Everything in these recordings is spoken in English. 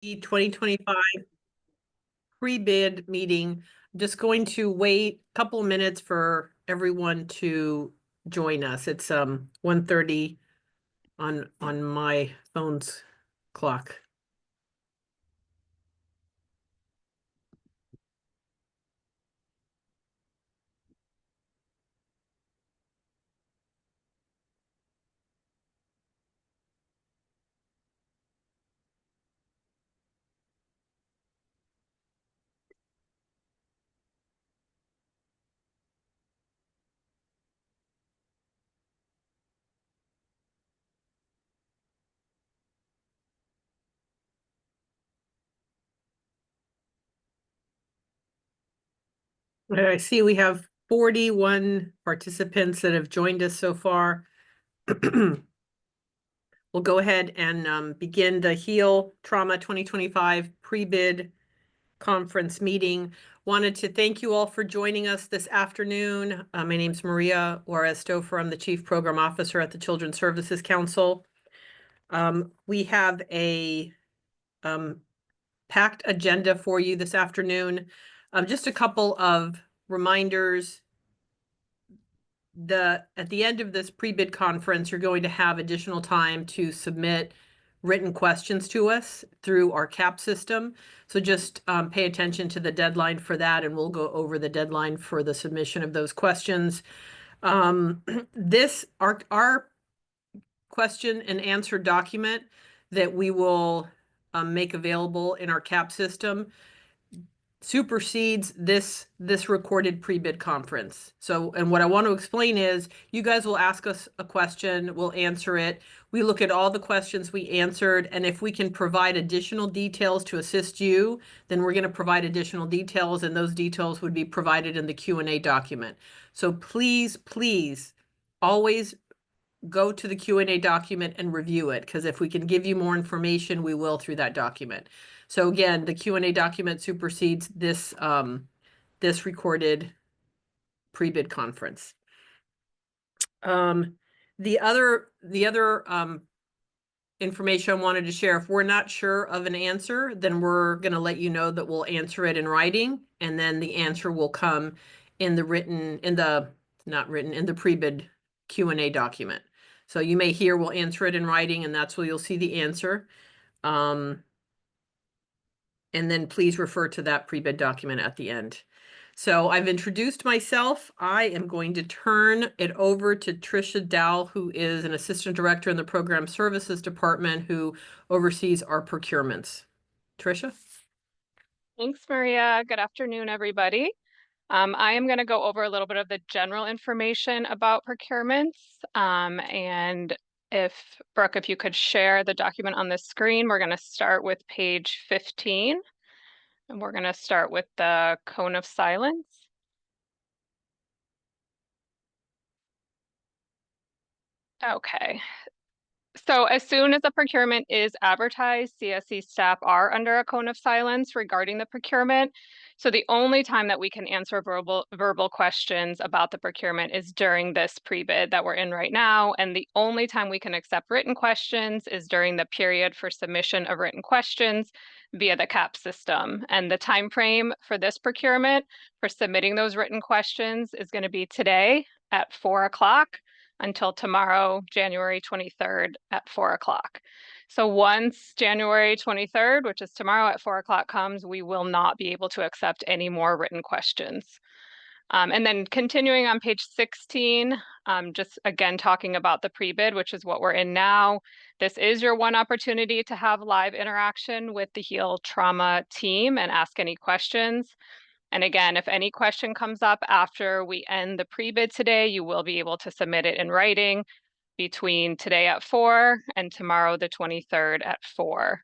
2025 pre-bid meeting. Just going to wait a couple of minutes for everyone to join us. It's 1:30 on my phone's clock. I see we have 41 participants that have joined us so far. We'll go ahead and begin the HEAL Trauma 2025 pre-bid conference meeting. Wanted to thank you all for joining us this afternoon. My name's Maria Juarez-Stouffer. I'm the Chief Program Officer at the Children's Services Council. We have a packed agenda for you this afternoon. Just a couple of reminders. At the end of this pre-bid conference, you're going to have additional time to submit written questions to us through our CAP system. So just pay attention to the deadline for that, and we'll go over the deadline for the submission of those questions. Our question and answer document that we will make available in our CAP system supersedes this recorded pre-bid conference. So, and what I want to explain is you guys will ask us a question, we'll answer it. We look at all the questions we answered, and if we can provide additional details to assist you, then we're going to provide additional details, and those details would be provided in the Q&A document. So please, please always go to the Q&A document and review it, because if we can give you more information, we will through that document. So again, the Q&A document supersedes this recorded pre-bid conference. The other information I wanted to share, if we're not sure of an answer, then we're going to let you know that we'll answer it in writing, and then the answer will come in the pre-bid Q&A document. So you may hear we'll answer it in writing, and that's where you'll see the answer. And then please refer to that pre-bid document at the end. So I've introduced myself. I am going to turn it over to Tricia Dowell, who is an assistant director in the Program Services Department who oversees our procurements. Tricia? Thanks, Maria. Good afternoon, everybody. I am going to go over a little bit of the general information about procurements. And Brooke, if you could share the document on the screen, we're going to start with page 15. And we're going to start with the cone of silence. Okay. So as soon as the procurement is advertised, CSC staff are under a cone of silence regarding the procurement. So the only time that we can answer verbal questions about the procurement is during this pre-bid that we're in right now. And the only time we can accept written questions is during the period for submission of written questions via the CAP system. And the time frame for this procurement for submitting those written questions is going to be today at 4 o'clock. Until tomorrow, January 23rd at 4 o'clock. So once January 23rd, which is tomorrow at 4 o'clock comes, we will not be able to accept any more written questions. And then continuing on page 16, just again talking about the pre-bid, which is what we're in now. This is your one opportunity to have live interaction with the HEAL Trauma team and ask any questions. And again, if any question comes up after we end the pre-bid today, you will be able to submit it in writing between today at 4 and tomorrow, the 23rd at 4.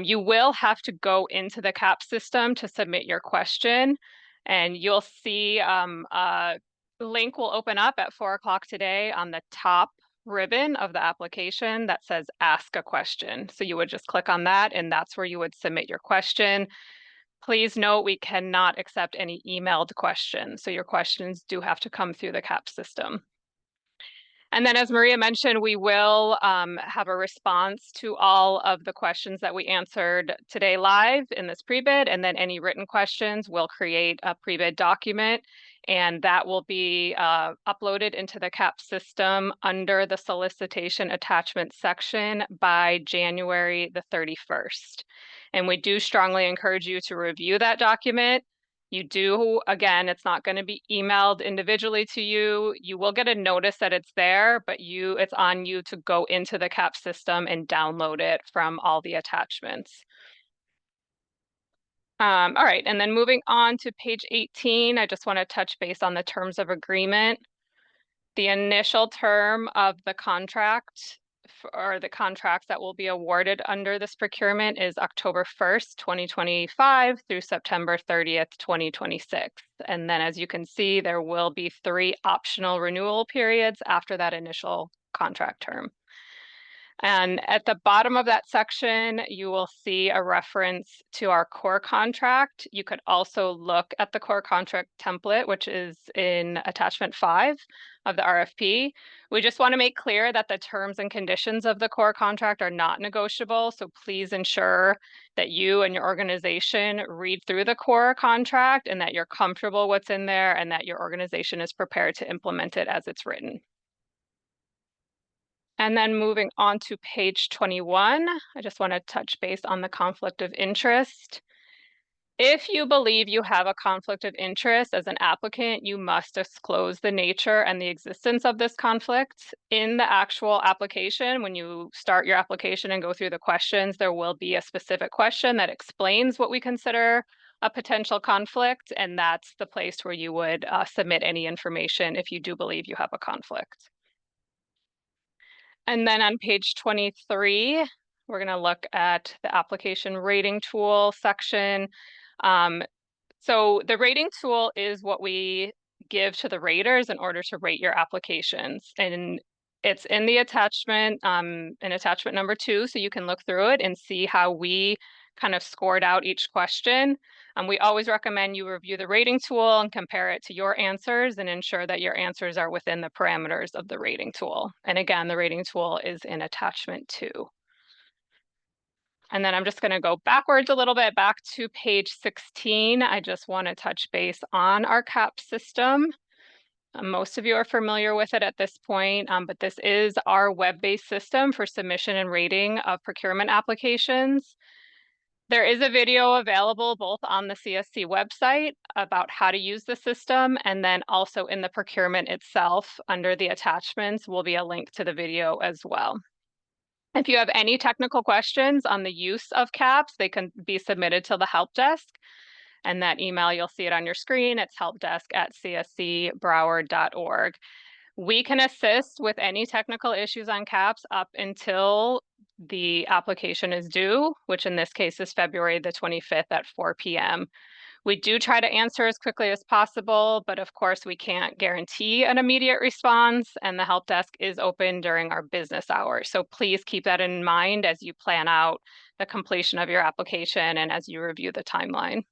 You will have to go into the CAP system to submit your question, and you'll see a link will open up at 4 o'clock today on the top ribbon of the application that says ask a question. So you would just click on that, and that's where you would submit your question. Please note we cannot accept any emailed questions, so your questions do have to come through the CAP system. And then, as Maria mentioned, we will have a response to all of the questions that we answered today live in this pre-bid, and then any written questions, we'll create a pre-bid document, and that will be uploaded into the CAP system under the solicitation attachment section by January the 31st. And we do strongly encourage you to review that document. You do, again, it's not going to be emailed individually to you. You will get a notice that it's there, but it's on you to go into the CAP system and download it from all the attachments. All right, and then moving on to page 18, I just want to touch base on the terms of agreement. The initial term of the contract or the contracts that will be awarded under this procurement is October 1st, 2025 through September 30th, 2026. And then as you can see, there will be 3 optional renewal periods after that initial contract term. And at the bottom of that section, you will see a reference to our core contract. You could also look at the core contract template, which is in attachment 5 of the RFP. We just want to make clear that the terms and conditions of the core contract are not negotiable. So please ensure that you and your organization read through the core contract and that you're comfortable what's in there and that your organization is prepared to implement it as it's written. And then moving on to page 21, I just want to touch base on the conflict of interest. If you believe you have a conflict of interest as an applicant, you must disclose the nature and the existence of this conflict. In the actual application, when you start your application and go through the questions, there will be a specific question that explains what we consider a potential conflict, and that's the place where you would submit any information if you do believe you have a conflict. And then on page 23, we're going to look at the application rating tool section. So the rating tool is what we give to the raters in order to rate your applications. And it's in the attachment, in attachment number 2, so you can look through it and see how we kind of scored out each question. We always recommend you review the rating tool and compare it to your answers and ensure that your answers are within the parameters of the rating tool. And again, the rating tool is in attachment 2. And then I'm just going to go backwards a little bit, back to page 16. I just want to touch base on our CAP system. Most of you are familiar with it at this point, but this is our web-based system for submission and rating of procurement applications. There is a video available both on the CSC website about how to use the system, and then also in the procurement itself under the attachments will be a link to the video as well. If you have any technical questions on the use of CAPS, they can be submitted to the help desk. And that email, you'll see it on your screen. It's helpdesk@cscbroward.org. We can assist with any technical issues on CAPS up until the application is due, which in this case is February the 25th at 4 p.m. We do try to answer as quickly as possible, but of course we can't guarantee an immediate response, and the help desk is open during our business hours. So please keep that in mind as you plan out the completion of your application and as you review the timeline.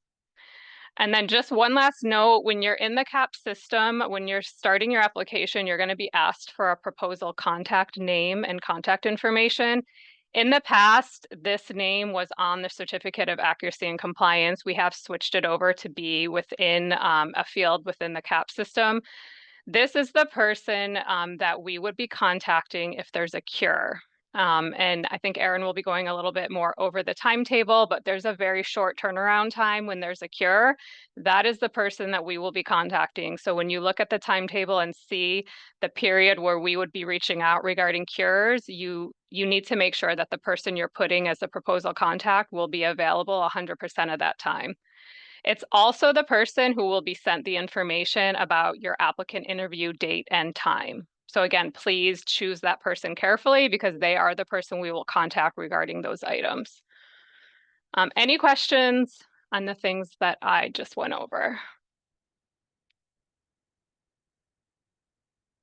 And then just one last note, when you're in the CAP system, when you're starting your application, you're going to be asked for a proposal contact name and contact information. In the past, this name was on the Certificate of Accuracy and Compliance. We have switched it over to be within a field within the CAP system. This is the person that we would be contacting if there's a cure. And I think Erin will be going a little bit more over the timetable, but there's a very short turnaround time when there's a cure. That is the person that we will be contacting. So when you look at the timetable and see the period where we would be reaching out regarding cures, you need to make sure that the person you're putting as a proposal contact will be available 100% of that time. It's also the person who will be sent the information about your applicant interview date and time. So again, please choose that person carefully because they are the person we will contact regarding those items. Any questions on the things that I just went over?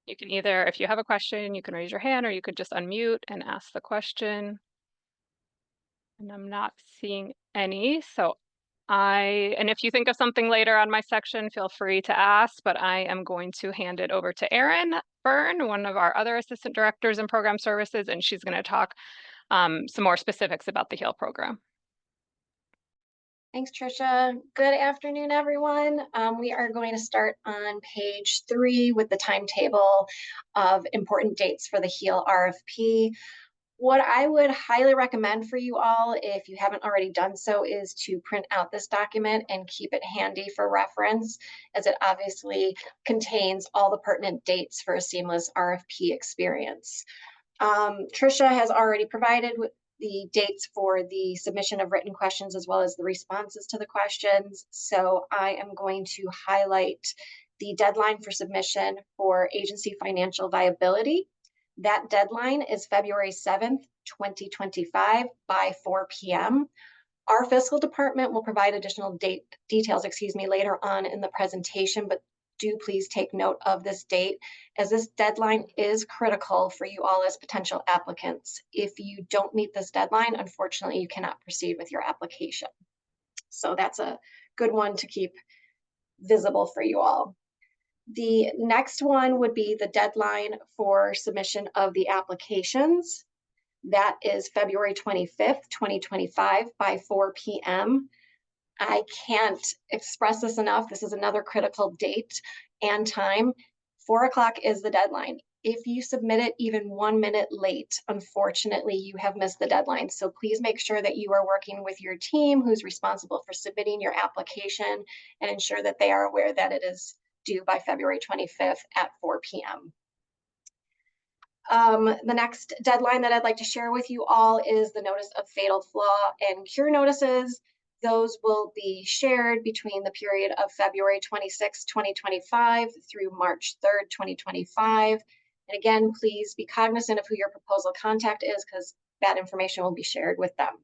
You can either, if you have a question, you can raise your hand or you could just unmute and ask the question. And I'm not seeing any, so And if you think of something later on my section, feel free to ask, but I am going to hand it over to Erin Byrne, one of our other assistant directors in program services, and she's going to talk some more specifics about the HEAL program. Thanks, Tricia. Good afternoon, everyone. We are going to start on page 3 with the timetable of important dates for the HEAL RFP. What I would highly recommend for you all, if you haven't already done so, is to print out this document and keep it handy for reference, as it obviously contains all the pertinent dates for a seamless RFP experience. Tricia has already provided the dates for the submission of written questions as well as the responses to the questions. So I am going to highlight the deadline for submission for agency financial viability. That deadline is February 7th, 2025 by 4 p.m. Our fiscal department will provide additional details later on in the presentation, but do please take note of this date, as this deadline is critical for you all as potential applicants. If you don't meet this deadline, unfortunately, you cannot proceed with your application. So that's a good one to keep visible for you all. The next one would be the deadline for submission of the applications. That is February 25th, 2025 by 4 p.m. I can't express this enough. This is another critical date and time. 4 o'clock is the deadline. If you submit it even 1 minute late, unfortunately, you have missed the deadline. So please make sure that you are working with your team who's responsible for submitting your application and ensure that they are aware that it is due by February 25th at 4 p.m. The next deadline that I'd like to share with you all is the notice of fatal flaw and cure notices. Those will be shared between the period of February 26, 2025 through March 3rd, 2025. And again, please be cognizant of who your proposal contact is, because that information will be shared with them.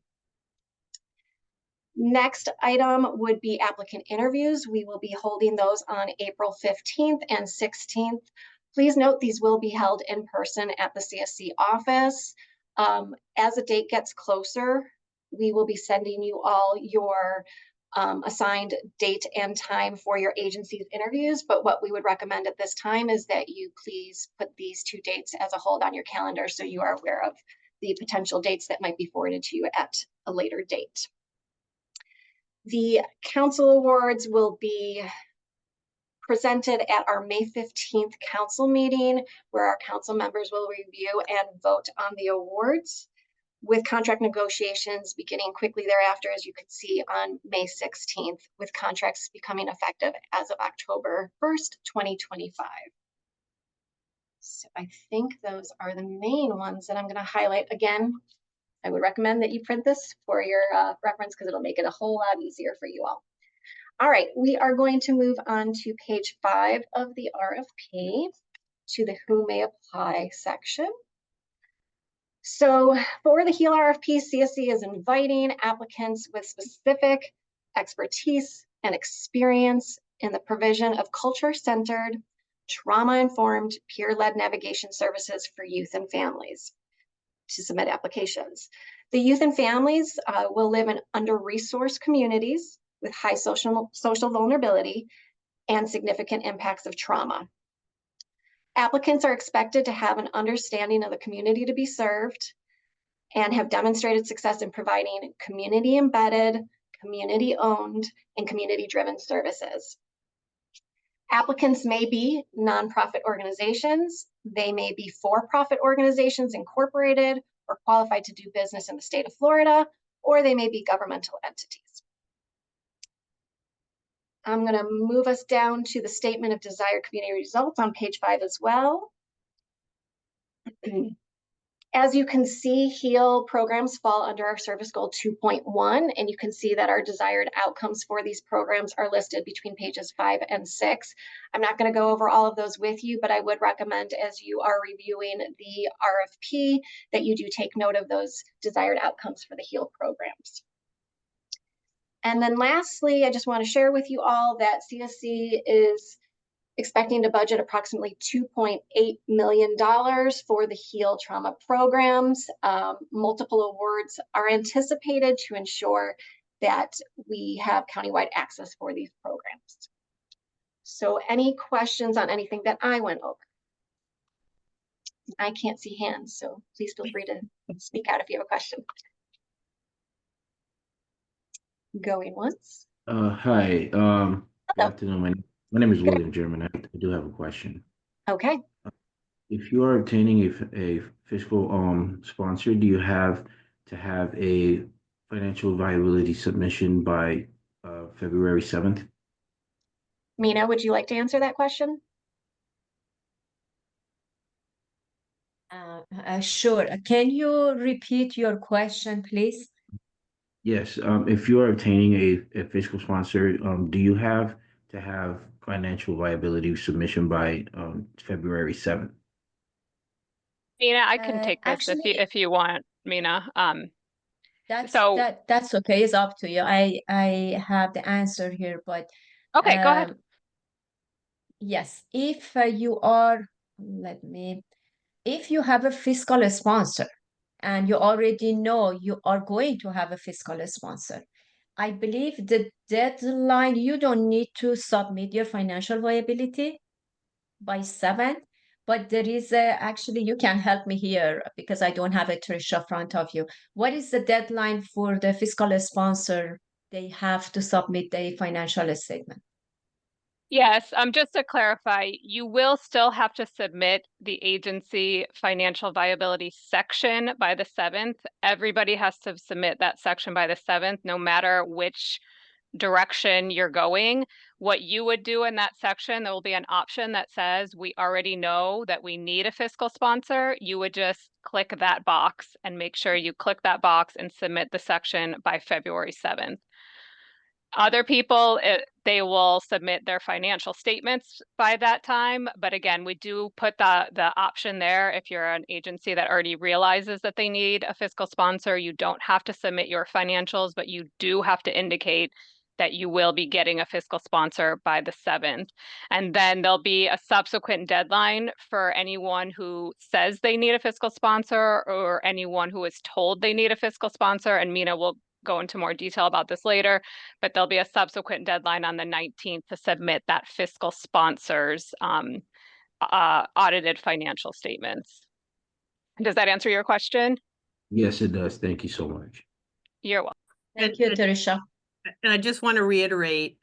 Next item would be applicant interviews. We will be holding those on April 15th and 16th. Please note these will be held in person at the CSC office. As the date gets closer, we will be sending you all your assigned date and time for your agency's interviews. But what we would recommend at this time is that you please put these 2 dates as a hold on your calendar so you are aware of the potential dates that might be forwarded to you at a later date. The council awards will be presented at our May 15th council meeting, where our council members will review and vote on the awards, with contract negotiations beginning quickly thereafter, as you can see on May 16th, with contracts becoming effective as of October 1st, 2025. So I think those are the main ones that I'm going to highlight. Again, I would recommend that you print this for your reference, because it'll make it a whole lot easier for you all. All right, we are going to move on to page 5 of the RFP, to the Who May Apply section. So for the HEAL RFP, CSC is inviting applicants with specific expertise and experience in the provision of culture-centered, trauma-informed, peer-led navigation services for youth and families to submit applications. The youth and families will live in under-resourced communities with high social vulnerability and significant impacts of trauma. Applicants are expected to have an understanding of the community to be served and have demonstrated success in providing community-embedded, community-owned, and community-driven services. Applicants may be nonprofit organizations, they may be for-profit organizations incorporated or qualified to do business in the state of Florida, or they may be governmental entities. I'm going to move us down to the statement of desired community results on page 5 as well. As you can see, HEAL programs fall under our service goal 2.1, and you can see that our desired outcomes for these programs are listed between pages 5 and 6. I'm not going to go over all of those with you, but I would recommend, as you are reviewing the RFP, that you do take note of those desired outcomes for the HEAL programs. And then lastly, I just want to share with you all that CSC is expecting to budget approximately $2.8 million for the HEAL trauma programs. Multiple awards are anticipated to ensure that we have countywide access for these programs. So any questions on anything that I went over? I can't see hands, so please feel free to speak out if you have a question. Going once. Hi. Good Hello. afternoon. My name is Good. William German. I do have a question. Okay. If you are obtaining a fiscal sponsor, do you have to have a financial viability submission by February 7th? Mina, would you like to answer that question? Sure. Can you repeat your question, please? Yes. If you are obtaining a fiscal sponsor, do you have to have financial viability submission by February 7th? Mina, I can take this Actually, if you want, Mina. that's So that's okay. It's up to you. I have the answer here, but okay, go ahead. yes, if you are, let me, if you have a fiscal sponsor and you already know you are going to have a fiscal sponsor, I believe the deadline, you don't need to submit your financial viability by 7, but there is actually, you can help me here because I don't have a Trisha front of you. What is the deadline for the fiscal sponsor? They have to submit a financial statement. Yes, just to clarify, you will still have to submit the agency financial viability section by the 7th. Everybody has to submit that section by the 7th, no matter which direction you're going. What you would do in that section, there will be an option that says, we already know that we need a fiscal sponsor. You would just click that box and make sure you click that box and submit the section by February 7th. Other people, they will submit their financial statements by that time. But again, we do put the option there. If you're an agency that already realizes that they need a fiscal sponsor, you don't have to submit your financials, but you do have to indicate that you will be getting a fiscal sponsor by the 7th. And then there'll be a subsequent deadline for anyone who says they need a fiscal sponsor or anyone who is told they need a fiscal sponsor. And Mina will go into more detail about this later, but there'll be a subsequent deadline on the 19th to submit that fiscal sponsor's audited financial statements. Does that answer your question? Yes, it does. Thank you so much. You're welcome. Thank you, Trisha. And I just want to reiterate,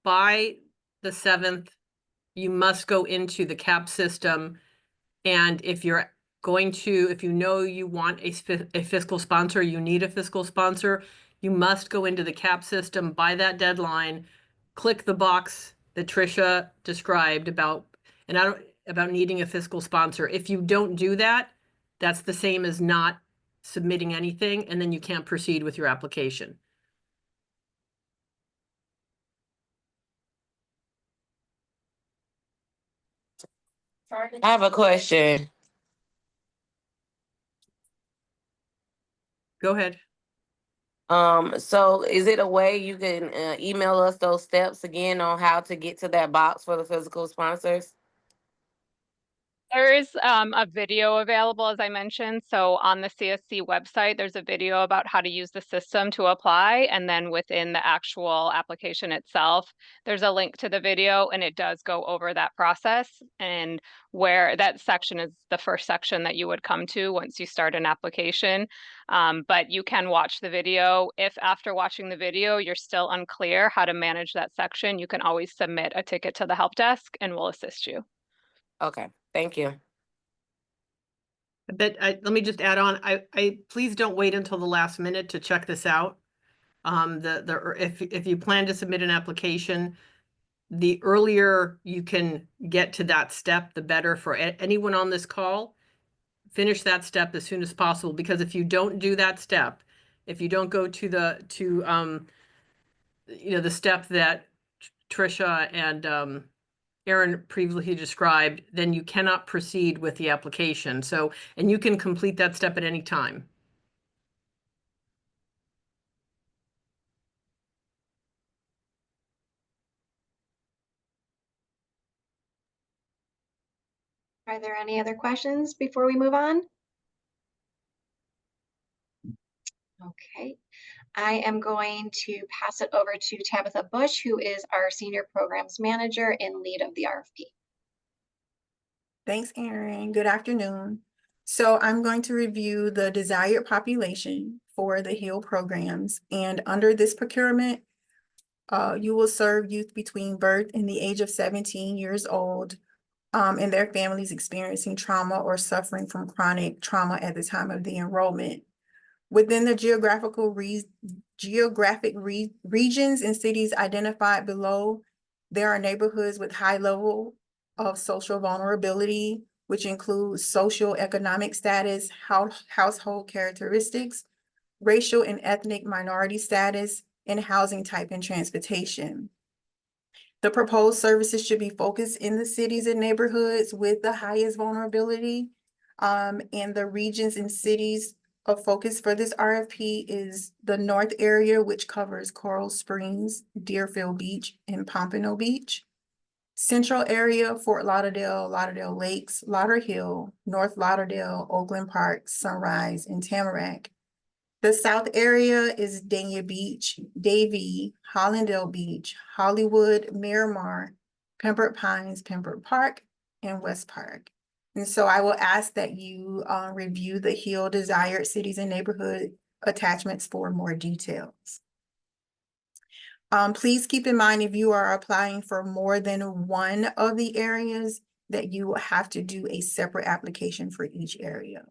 by the 7th, you must go into the CAP system. And if you're going to, if you know you want a fiscal sponsor, you need a fiscal sponsor, you must go into the CAP system by that deadline, click the box that Trisha described about needing a fiscal sponsor. If you don't do that, that's the same as not submitting anything, and then you can't proceed with your application. I have a question. Go ahead. So is it a way you can email us those steps again on how to get to that box for the physical sponsors? There is a video available, as I mentioned. So on the CSC website, there's a video about how to use the system to apply. And then within the actual application itself, there's a link to the video, and it does go over that process. And where that section is the first section that you would come to once you start an application. But you can watch the video. If after watching the video, you're still unclear how to manage that section, you can always submit a ticket to the help desk and we'll assist you. Okay, thank you. But let me just add on, I please don't wait until the last minute to check this out. If you plan to submit an application, the earlier you can get to that step, the better for anyone on this call. Finish that step as soon as possible, because if you don't do that step, if you don't go to the step that Trisha and Aaron previously described, then you cannot proceed with the application. So, and you can complete that step at any time. Are there any other questions before we move on? Okay. I am going to pass it over to Tabitha Bush, who is our Senior Programs Manager and lead of the RFP. Thanks, Erin. Good afternoon. So I'm going to review the desired population for the HEAL programs. And under this procurement, you will serve youth between birth and the age of 17 years old and their families experiencing trauma or suffering from chronic trauma at the time of the enrollment. Within the geographic regions and cities identified below, there are neighborhoods with high level of social vulnerability, which includes social economic status, household characteristics, racial and ethnic minority status, and housing type and transportation. The proposed services should be focused in the cities and neighborhoods with the highest vulnerability. And the regions and cities of focus for this RFP is the North area, which covers Coral Springs, Deerfield Beach, and Pompano Beach. Central area, Fort Lauderdale, Lauderdale Lakes, Lauderhill, North Lauderdale, Oakland Park, Sunrise, and Tamarack. The South area is Dania Beach, Davie, Hollandale Beach, Hollywood, Miramar, Pembroke Pines, Pembroke Park, and West Park. And so I will ask that you review the HEAL desired cities and neighborhood attachments for more details. Please keep in mind, if you are applying for more than one of the areas, that you will have to do a separate application for each area.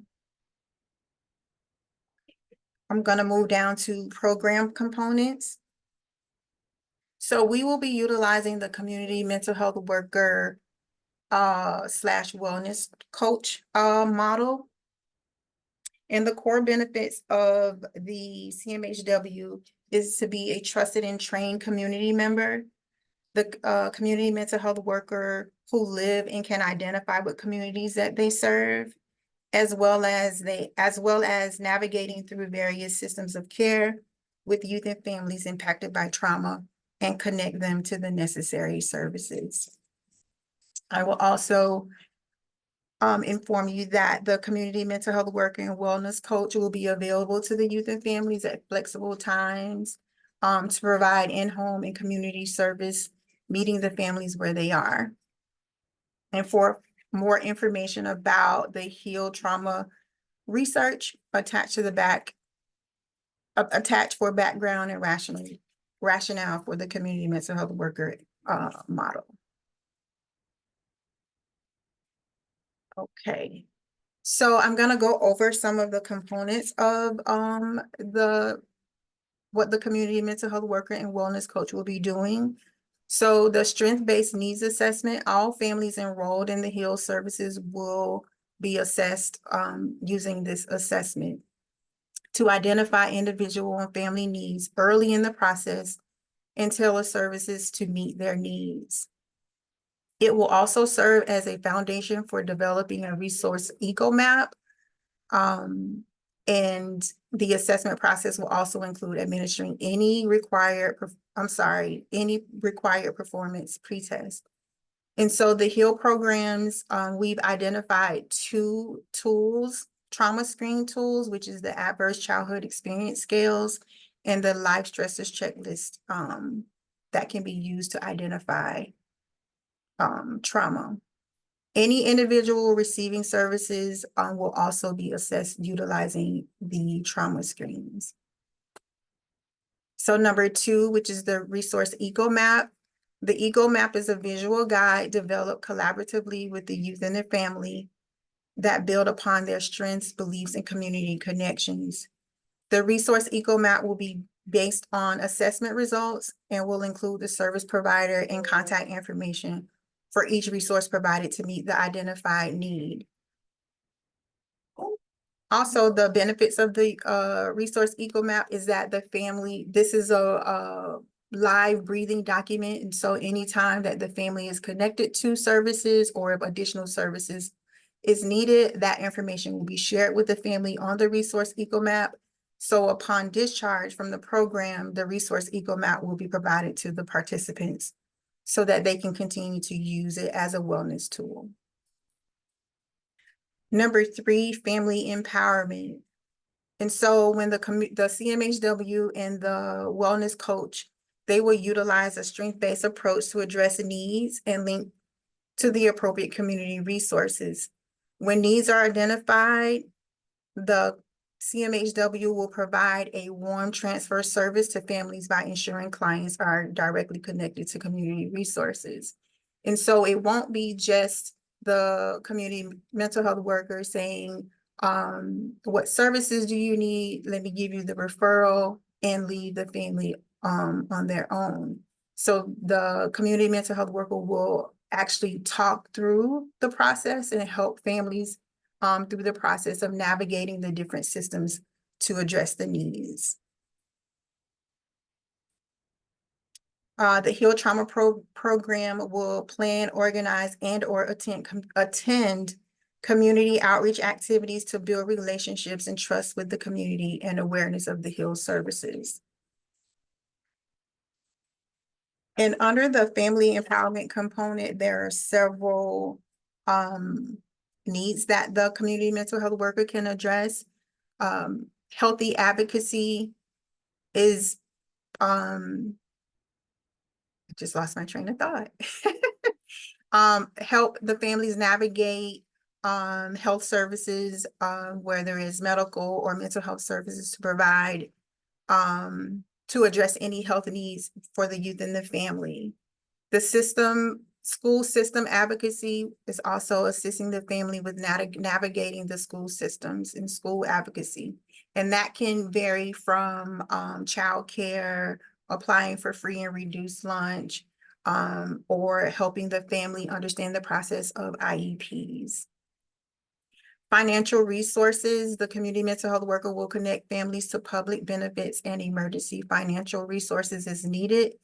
I'm going to move down to program components. So we will be utilizing the community mental health worker / wellness coach model. And the core benefits of the CMHW is to be a trusted and trained community member, the community mental health worker who live and can identify with communities that they serve, as well as navigating through various systems of care with youth and families impacted by trauma and connect them to the necessary services. I will also inform you that the community mental health worker and wellness coach will be available to the youth and families at flexible times to provide in-home and community service, meeting the families where they are. And for more information about the HEAL trauma research, attached for background and rationale for the community mental health worker model. Okay, so I'm gonna go over some of the components of what the community mental health worker and wellness coach will be doing. So the strength-based needs assessment, all families enrolled in the HEAL services will be assessed using this assessment to identify individual and family needs early in the process and tailor services to meet their needs. It will also serve as a foundation for developing a resource eco map. And the assessment process will also include administering any required performance pretest. And so the HEAL programs, we've identified 2 tools, trauma screen tools, which is the Adverse Childhood Experience Scales and the Life Stressors Checklist that can be used to identify trauma. Any individual receiving services will also be assessed utilizing the trauma screens. So number 2, which is the resource eco map. The eco map is a visual guide developed collaboratively with the youth and their family that build upon their strengths, beliefs, and community connections. The resource eco map will be based on assessment results and will include the service provider and contact information for each resource provided to meet the identified need. Also, the benefits of the resource eco map is that this is a live breathing document. And so anytime that the family is connected to services or if additional services is needed, that information will be shared with the family on the resource eco map. So upon discharge from the program, the resource eco map will be provided to the participants so that they can continue to use it as a wellness tool. Number 3, family empowerment. And so when the CMHW and the wellness coach, they will utilize a strength-based approach to address needs and link to the appropriate community resources. When needs are identified, the CMHW will provide a warm transfer service to families by ensuring clients are directly connected to community resources. And so it won't be just the community mental health worker saying, what services do you need? Let me give you the referral and leave the family on their own. So the community mental health worker will actually talk through the process and help families through the process of navigating the different systems to address the needs. The Heal Trauma Program will plan, organize, and/or attend community outreach activities to build relationships and trust with the community and awareness of the Heal services. And under the family empowerment component, there are several needs that the community mental health worker can address. Healthy advocacy is, I just lost my train of thought. Help the families navigate health services, whether it's medical or mental health services to provide to address any health needs for the youth and the family. The school system advocacy is also assisting the family with navigating the school systems and school advocacy. And that can vary from childcare, applying for free and reduced lunch, or helping the family understand the process of IEPs. Financial resources, the community mental health worker will connect families to public benefits and emergency financial resources as needed.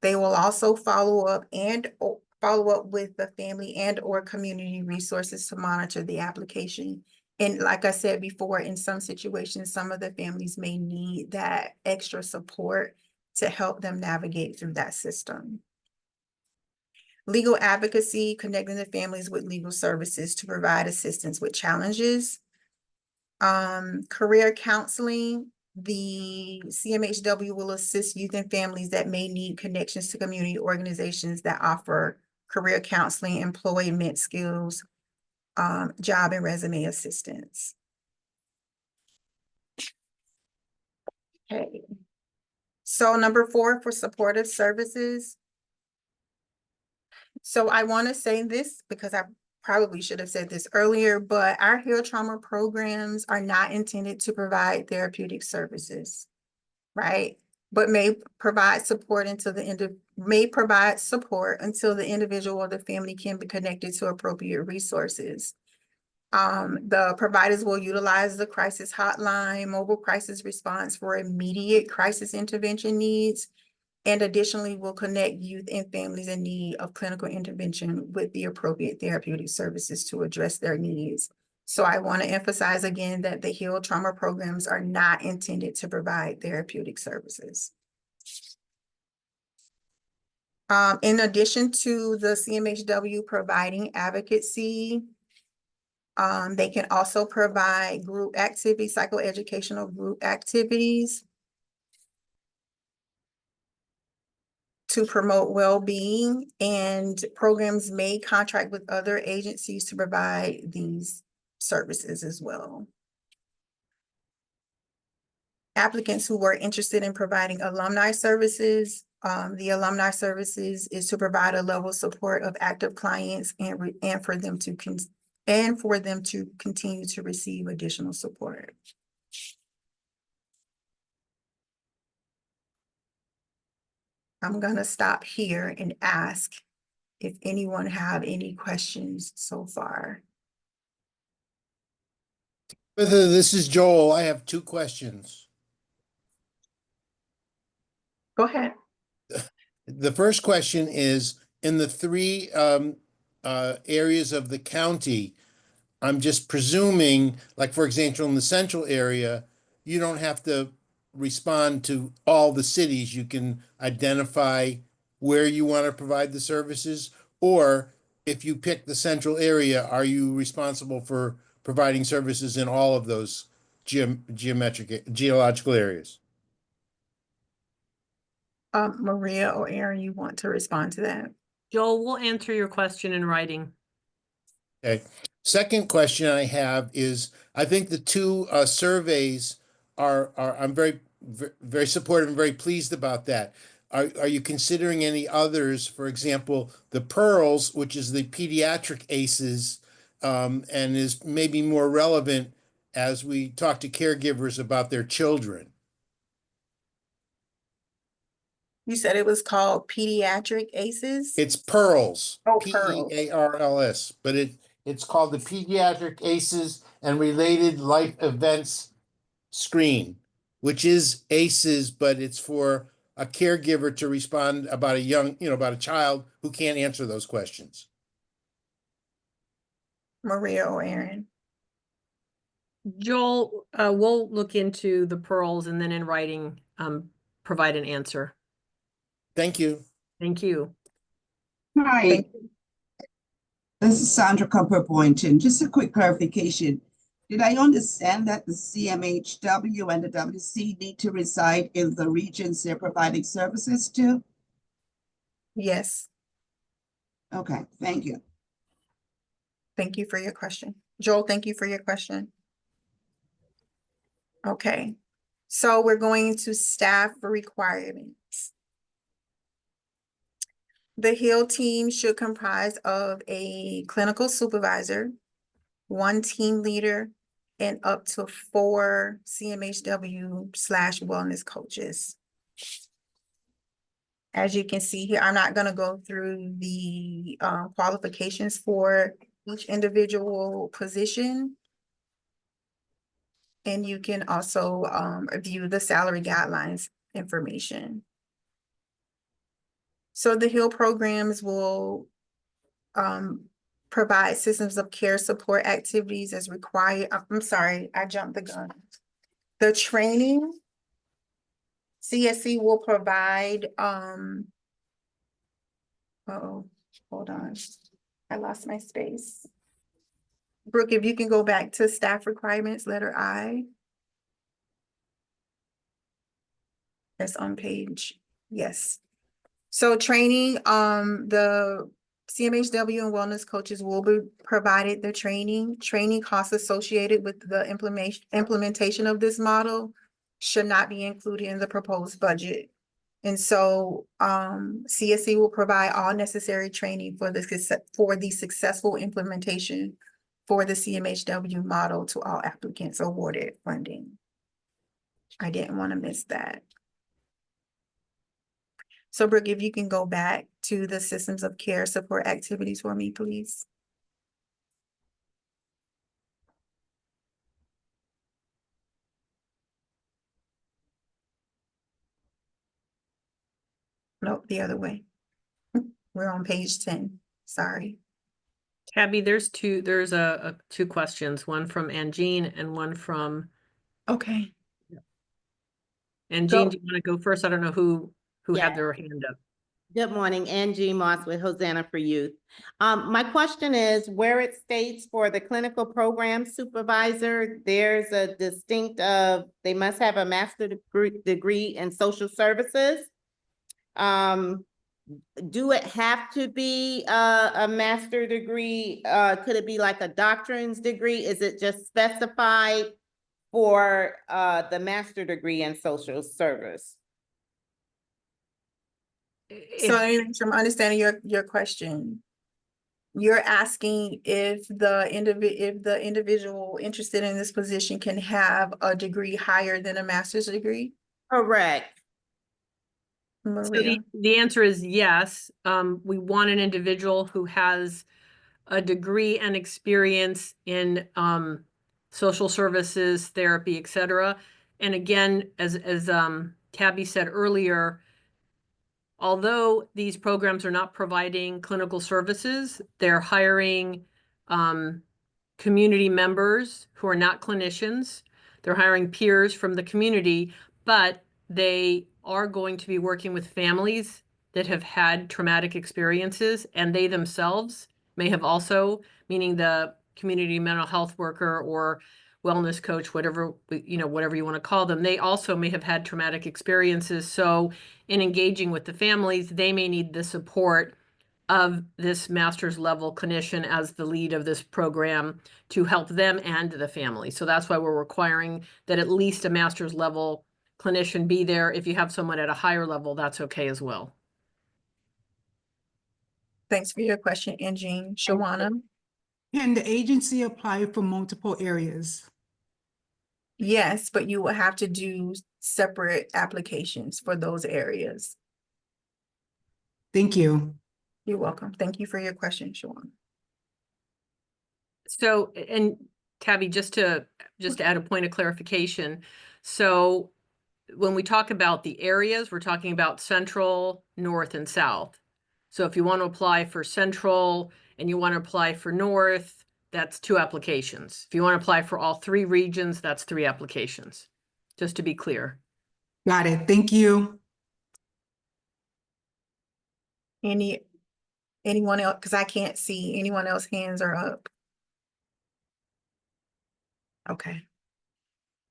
They will also follow up with the family and/or community resources to monitor the application. And like I said before, in some situations, some of the families may need that extra support to help them navigate through that system. Legal advocacy, connecting the families with legal services to provide assistance with challenges. Career counseling, the CMHW will assist youth and families that may need connections to community organizations that offer career counseling, employment skills, job and resume assistance. Okay. So number 4 for supportive services. So I want to say this because I probably should have said this earlier, but our Heal Trauma programs are not intended to provide therapeutic services, right? But may provide support until the individual or the family can be connected to appropriate resources. The providers will utilize the crisis hotline, mobile crisis response for immediate crisis intervention needs, and additionally will connect youth and families in need of clinical intervention with the appropriate therapeutic services to address their needs. So I want to emphasize again that the Heal Trauma programs are not intended to provide therapeutic services. In addition to the CMHW providing advocacy, they can also provide group activities, psychoeducational group activities to promote well-being, and programs may contract with other agencies to provide these services as well. Applicants who are interested in providing alumni services, the alumni services is to provide a level of support of active clients and for them to continue to receive additional support. I'm gonna stop here and ask if anyone have any questions so far. This is Joel. I have 2 questions. Go ahead. The first question is, in the 3 areas of the county, I'm just presuming, like, for example, in the central area, you don't have to respond to all the cities. You can identify where you want to provide the services, or if you pick the central area, are you responsible for providing services in all of those geological areas. Maria or Aaron, you want to respond to that? Joel, we'll answer your question in writing. Okay. Second question I have is, I think the two surveys are I'm very supportive and very pleased about that. Are you considering any others? For example, the Pearls, which is the pediatric ACEs, and is maybe more relevant as we talk to caregivers about their children. You said it was called Pediatric ACEs? It's Pearls, Oh, Pearls. PEARLS, but it's called the Pediatric ACEs and Related Life Events Screen, which is ACEs, but it's for a caregiver to respond about about a child who can't answer those questions. Maria or Aaron? Joel, we'll look into the pearls and then in writing, provide an answer. Thank you. Thank you. Hi, Thank you. this is Sandra Cooper Boynton. Just a quick clarification. Did I understand that the CMHW and the WC need to reside in the regions they're providing services to? Yes, Okay, thank you. thank you for your question. Joel, thank you for your question. Okay, so we're going to staff requirements. The HEAL team should comprise of a clinical supervisor, one team leader, and up to 4 CMHW/wellness coaches. As you can see here, I'm not gonna go through the qualifications for each individual position. And you can also view the salary guidelines information. So the HEAL programs will provide systems of care support activities as required. I'm sorry, I jumped the gun. The training, CSC will provide, uh-oh, hold on. I lost my space. Brooke, if you can go back to staff requirements, letter I. That's on page, yes. So training, the CMHW and wellness coaches will be provided the training costs associated with the implementation of this model should not be included in the proposed budget. And so CSC will provide all necessary training for the successful implementation for the CMHW model to all applicants awarded funding. I didn't want to miss that. So Brooke, if you can go back to the systems of care support activities for me, please. Nope, the other way. We're on page 10, sorry. Tabby, there's two questions, one from Angine and one from, Okay. Angine, Go. do you want to go first? I don't know who Yeah. had their hand up. Good morning, Angie Moss with Hosanna for Youth. My question is, where it states for the clinical program supervisor, there's a distinct they must have a master's degree in social services. Do it have to be a master degree? Could it be like a doctorate's degree? Is it just specified for the master degree in social service? So I'm understanding your question. You're asking if the individual interested in this position can have a degree higher than a master's degree? Correct. So Maria. the answer is yes. We want an individual who has a degree and experience in social services, therapy, et cetera. And again, as Tabby said earlier, although these programs are not providing clinical services, they're hiring community members who are not clinicians. They're hiring peers from the community, but they are going to be working with families that have had traumatic experiences, and they themselves may have also, meaning the community mental health worker or wellness coach, whatever, whatever you want to call them, they also may have had traumatic experiences. So in engaging with the families, they may need the support of this master's level clinician as the lead of this program to help them and the family. So that's why we're requiring that at least a master's level clinician be there. If you have someone at a higher level, that's okay as well. Thanks for your question, Angie. Shawana? Can the agency apply for multiple areas? Yes, but you will have to do separate applications for those areas. Thank you. You're welcome. Thank you for your question, Shawana. So, and Tabby, just to add a point of clarification. So when we talk about the areas, we're talking about central, north, and south. So if you want to apply for central and you want to apply for north, that's 2 applications. If you want to apply for all 3 regions, that's 3 applications, just to be clear. Got it. Thank you. Anyone else? Because I can't see anyone else hands are up. Okay.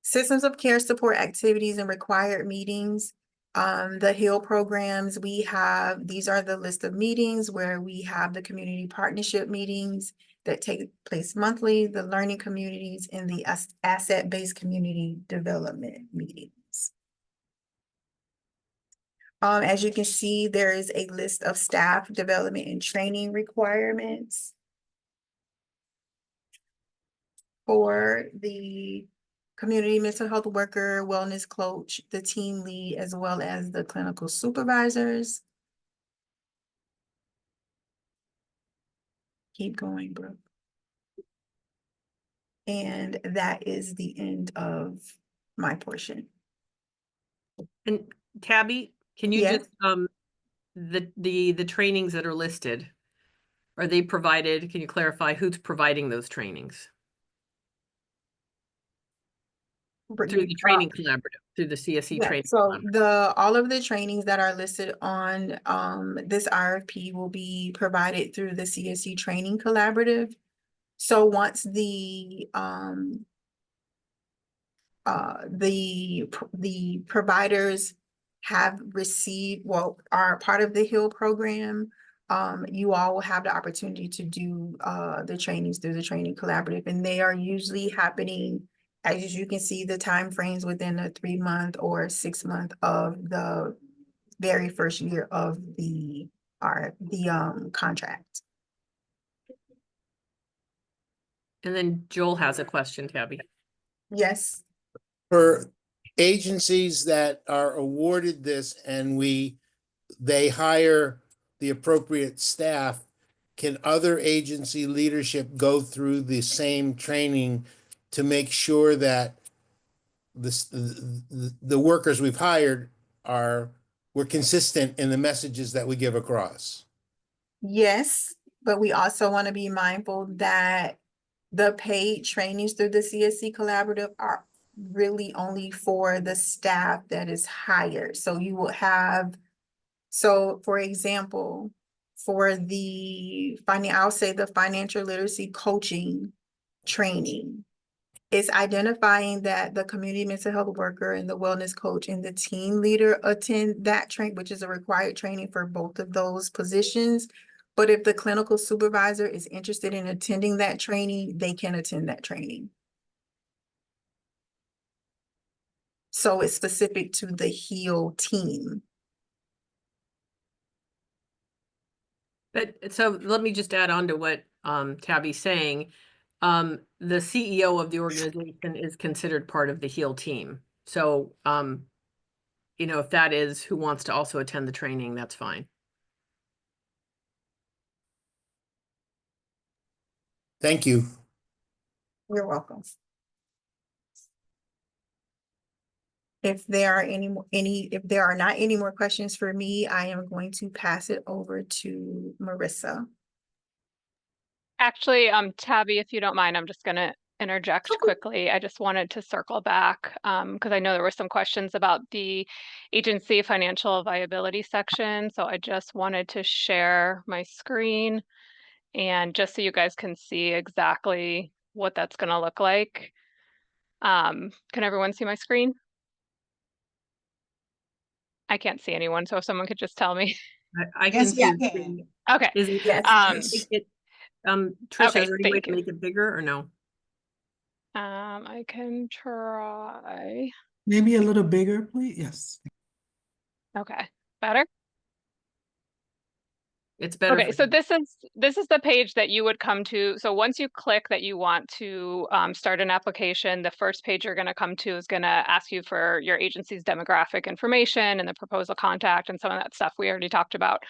Systems of care support activities and required meetings. The HEAL programs, these are the list of meetings where we have the community partnership meetings that take place monthly, the learning communities, and the asset-based community development meetings. As you can see, there is a list of staff development and training requirements for the community mental health worker, wellness coach, the team lead, as well as the clinical supervisors. Keep going, Brooke. And that is the end of my portion. And Tabby, can you Yes. just, the trainings that are listed, are they provided? Can you clarify who's providing those trainings? Through the training collaborative, through the CSE Yeah, training. so collaborative. all of the trainings that are listed on this RFP will be provided through the CSE training collaborative. So once the providers have received, are part of the HEAL program, you all will have the opportunity to do the trainings through the training collaborative, and they are usually happening, as you can see, the timeframes within a 3-month or 6-month of the very first year of the contract. And then Joel has a question, Tabby. Yes. For agencies that are awarded this and they hire the appropriate staff, can other agency leadership go through the same training to make sure that the workers we've hired we're consistent in the messages that we give across? Yes, but we also want to be mindful that the paid trainings through the CSC collaborative are really only for the staff that is hired. So you will have, so for example, for I'll say the financial literacy coaching training, it's identifying that the community mental health worker and the wellness coach and the team leader attend that training, which is a required training for both of those positions. But if the clinical supervisor is interested in attending that training, they can attend that training. So it's specific to the HEAL team. But so let me just add on to what Tabby's saying. The CEO of the organization is considered part of the HEAL team. So, if that is who wants to also attend the training, that's fine. Thank you. You're welcome. If there are not any more questions for me, I am going to pass it over to Marissa. Actually, Tabby, if you don't mind, I'm just gonna interject quickly. I just wanted to circle back because I know there were some questions about the agency financial viability section. So I just wanted to share my screen and just so you guys can see exactly what that's gonna look like. Can everyone see my screen? I can't see anyone, so if someone could just tell me. I can Yes, see we the can. screen. Okay. Is it, Yes. make it, Tricia, Okay, is there any way thank to you. make it bigger or no? I can try. Maybe a little bigger, please. Yes. Okay, better? It's better. Okay, for so this is the page that you would come to. So once you click that you want to start an application, the first page you're going to come to is going to ask you for your agency's demographic information and the proposal contact and some of that stuff we already talked about.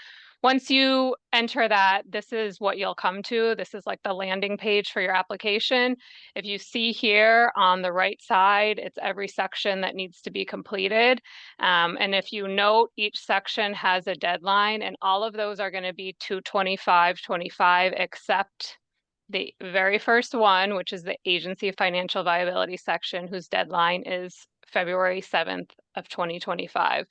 Once you enter that, this is what you'll come to. This is like the landing page for your application. If you see here on the right side, it's every section that needs to be completed. And if you note, each section has a deadline, and all of those are going to be 2/25/25, except the very first one, which is the agency financial viability section, whose deadline is February 7th of 2025.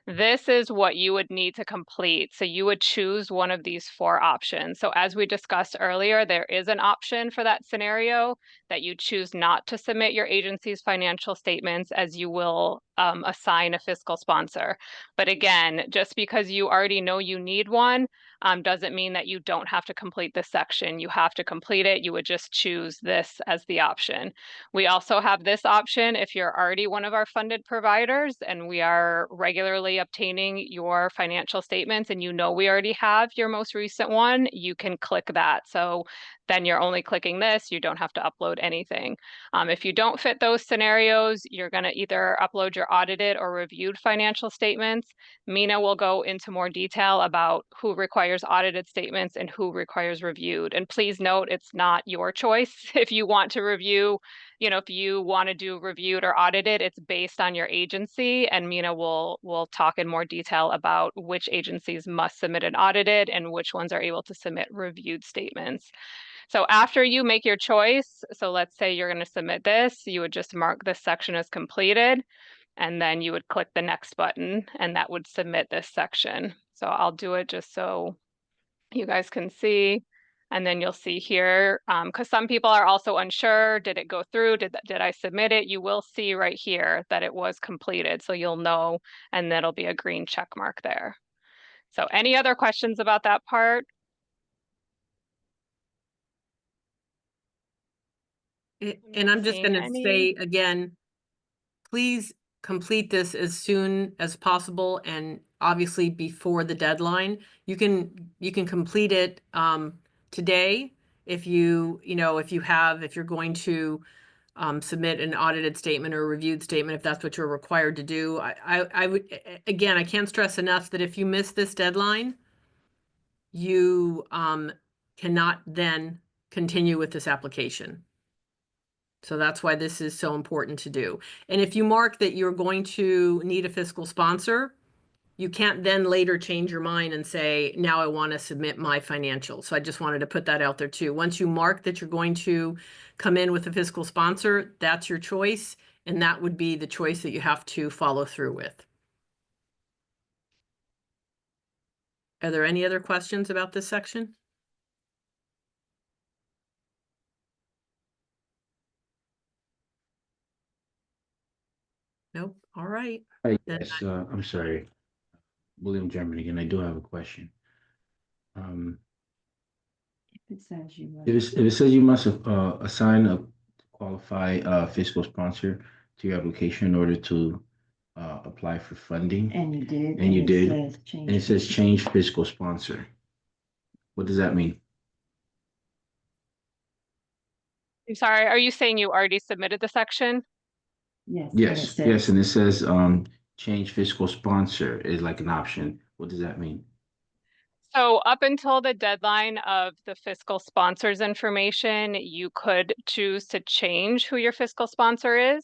This is what you would need to complete. So you would choose one of these 4 options. So as we discussed earlier, there is an option for that scenario that you choose not to submit your agency's financial statements, as you will assign a fiscal sponsor. But again, just because you already know you need one doesn't mean that you don't have to complete this section. You have to complete it. You would just choose this as the option. We also have this option if you're already one of our funded providers and we are regularly obtaining your financial statements and you know we already have your most recent one, you can click that. So then you're only clicking this, you don't have to upload anything. If you don't fit those scenarios, you're going to either upload your audited or reviewed financial statements. Mina will go into more detail about who requires audited statements and who requires reviewed. And please note, it's not your choice. If you want to review, if you want to do reviewed or audited, it's based on your agency, and Mina will talk in more detail about which agencies must submit an audited and which ones are able to submit reviewed statements. So after you make your choice, so let's say you're going to submit this, you would just mark this section as completed, and then you would click the next button, and that would submit this section. So I'll do it just so you guys can see. And then you'll see here, because some people are also unsure, did it go through? Did I submit it? You will see right here that it was completed. So you'll know, and that'll be a green check mark there. So any other questions about that part? And I'm just Seeing going to any. say again, please complete this as soon as possible and obviously before the deadline. You can complete it today if if you're going to submit an audited statement or a reviewed statement, if that's what you're required to do. I would, again, I can't stress enough that if you miss this deadline, you cannot then continue with this application. So that's why this is so important to do. And if you mark that you're going to need a fiscal sponsor, you can't then later change your mind and say, now I want to submit my financials. So I just wanted to put that out there too. Once you mark that you're going to come in with a fiscal sponsor, that's your choice. And that would be the choice that you have to follow through with. Are there any other questions about this section? Nope. All right. Yes, I'm sorry. William German again. I do have a question. If it says you must assign a qualified fiscal sponsor to your application in order to apply for funding. And you did. And you did. And it says change fiscal sponsor. What does that mean? I'm sorry, are you saying you already submitted the section? Yes, yes, and it says change fiscal sponsor is like an option. What does that mean? So up until the deadline of the fiscal sponsor's information, you could choose to change who your fiscal sponsor is.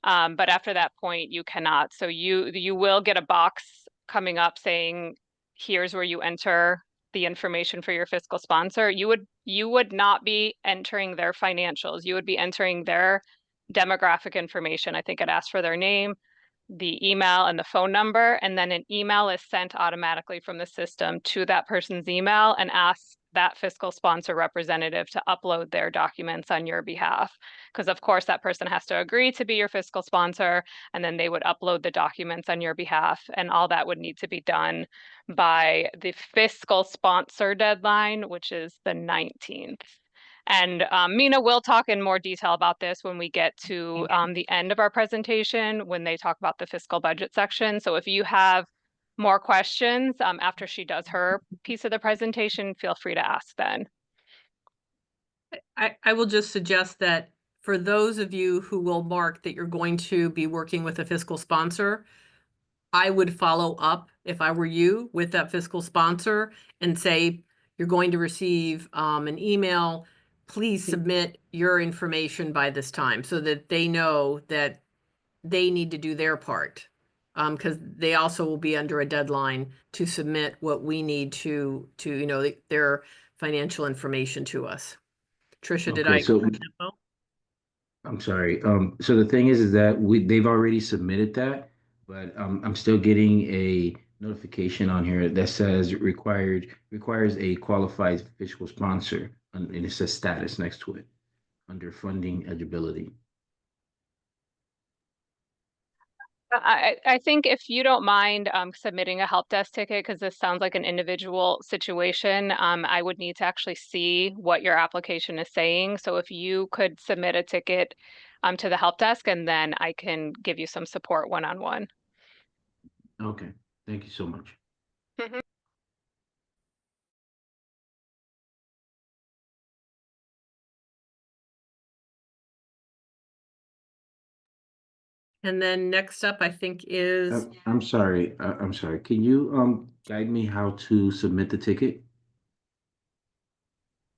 But after that point, you cannot. So you will get a box coming up saying, here's where you enter the information for your fiscal sponsor. You would not be entering their financials. You would be entering their demographic information. I think it asks for their name, the email, and the phone number, and then an email is sent automatically from the system to that person's email and asks that fiscal sponsor representative to upload their documents on your behalf. Because of course, that person has to agree to be your fiscal sponsor, and then they would upload the documents on your behalf. And all that would need to be done by the fiscal sponsor deadline, which is the 19th. And Mina will talk in more detail about this when we get to the end of our presentation, when they talk about the fiscal budget section. So if you have more questions after she does her piece of the presentation, feel free to ask then. I will just suggest that for those of you who will mark that you're going to be working with a fiscal sponsor, I would follow up, if I were you, with that fiscal sponsor and say, you're going to receive an email. Please submit your information by this time so that they know that they need to do their part. Because they also will be under a deadline to submit what we need to their financial information to us. Trisha, did Okay, I? so I'm sorry. So the thing is that they've already submitted that, but I'm still getting a notification on here that says requires a qualified fiscal sponsor, and it says status next to it under funding eligibility. I think if you don't mind submitting a help desk ticket, because this sounds like an individual situation, I would need to actually see what your application is saying. So if you could submit a ticket to the help desk, and then I can give you some support one-on-one. Okay, thank you so much. Mhm. And then next up, I think is, I'm sorry. I'm sorry. Can you guide me how to submit the ticket?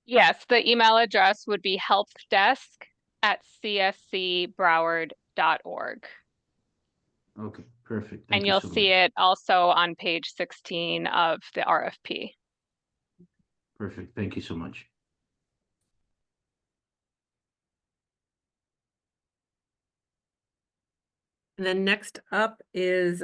Yes, the email address would be helpdesk@cscbroward.org. Okay, perfect. And Thank you you'll so see much. it also on page 16 of the RFP. Perfect. Thank you so much. and then next up is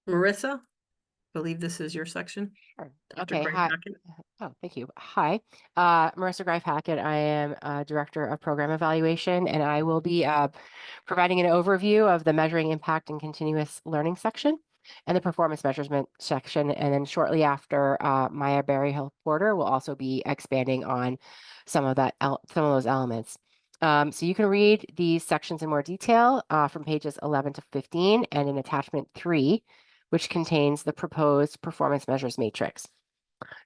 Marissa. I believe this is your section. Sure. Dr. Okay, Craig hi. Hackett. Oh, thank you. Hi, Marissa Greif Hackett. I am Director of Program Evaluation, and I will be providing an overview of the Measuring Impact and Continuous Learning section and the Performance Measurement section. And then shortly after, Maya Berryhill Porter will also be expanding on some of those elements. So you can read these sections in more detail from pages 11 to 15 and in attachment 3, which contains the proposed performance measures matrix.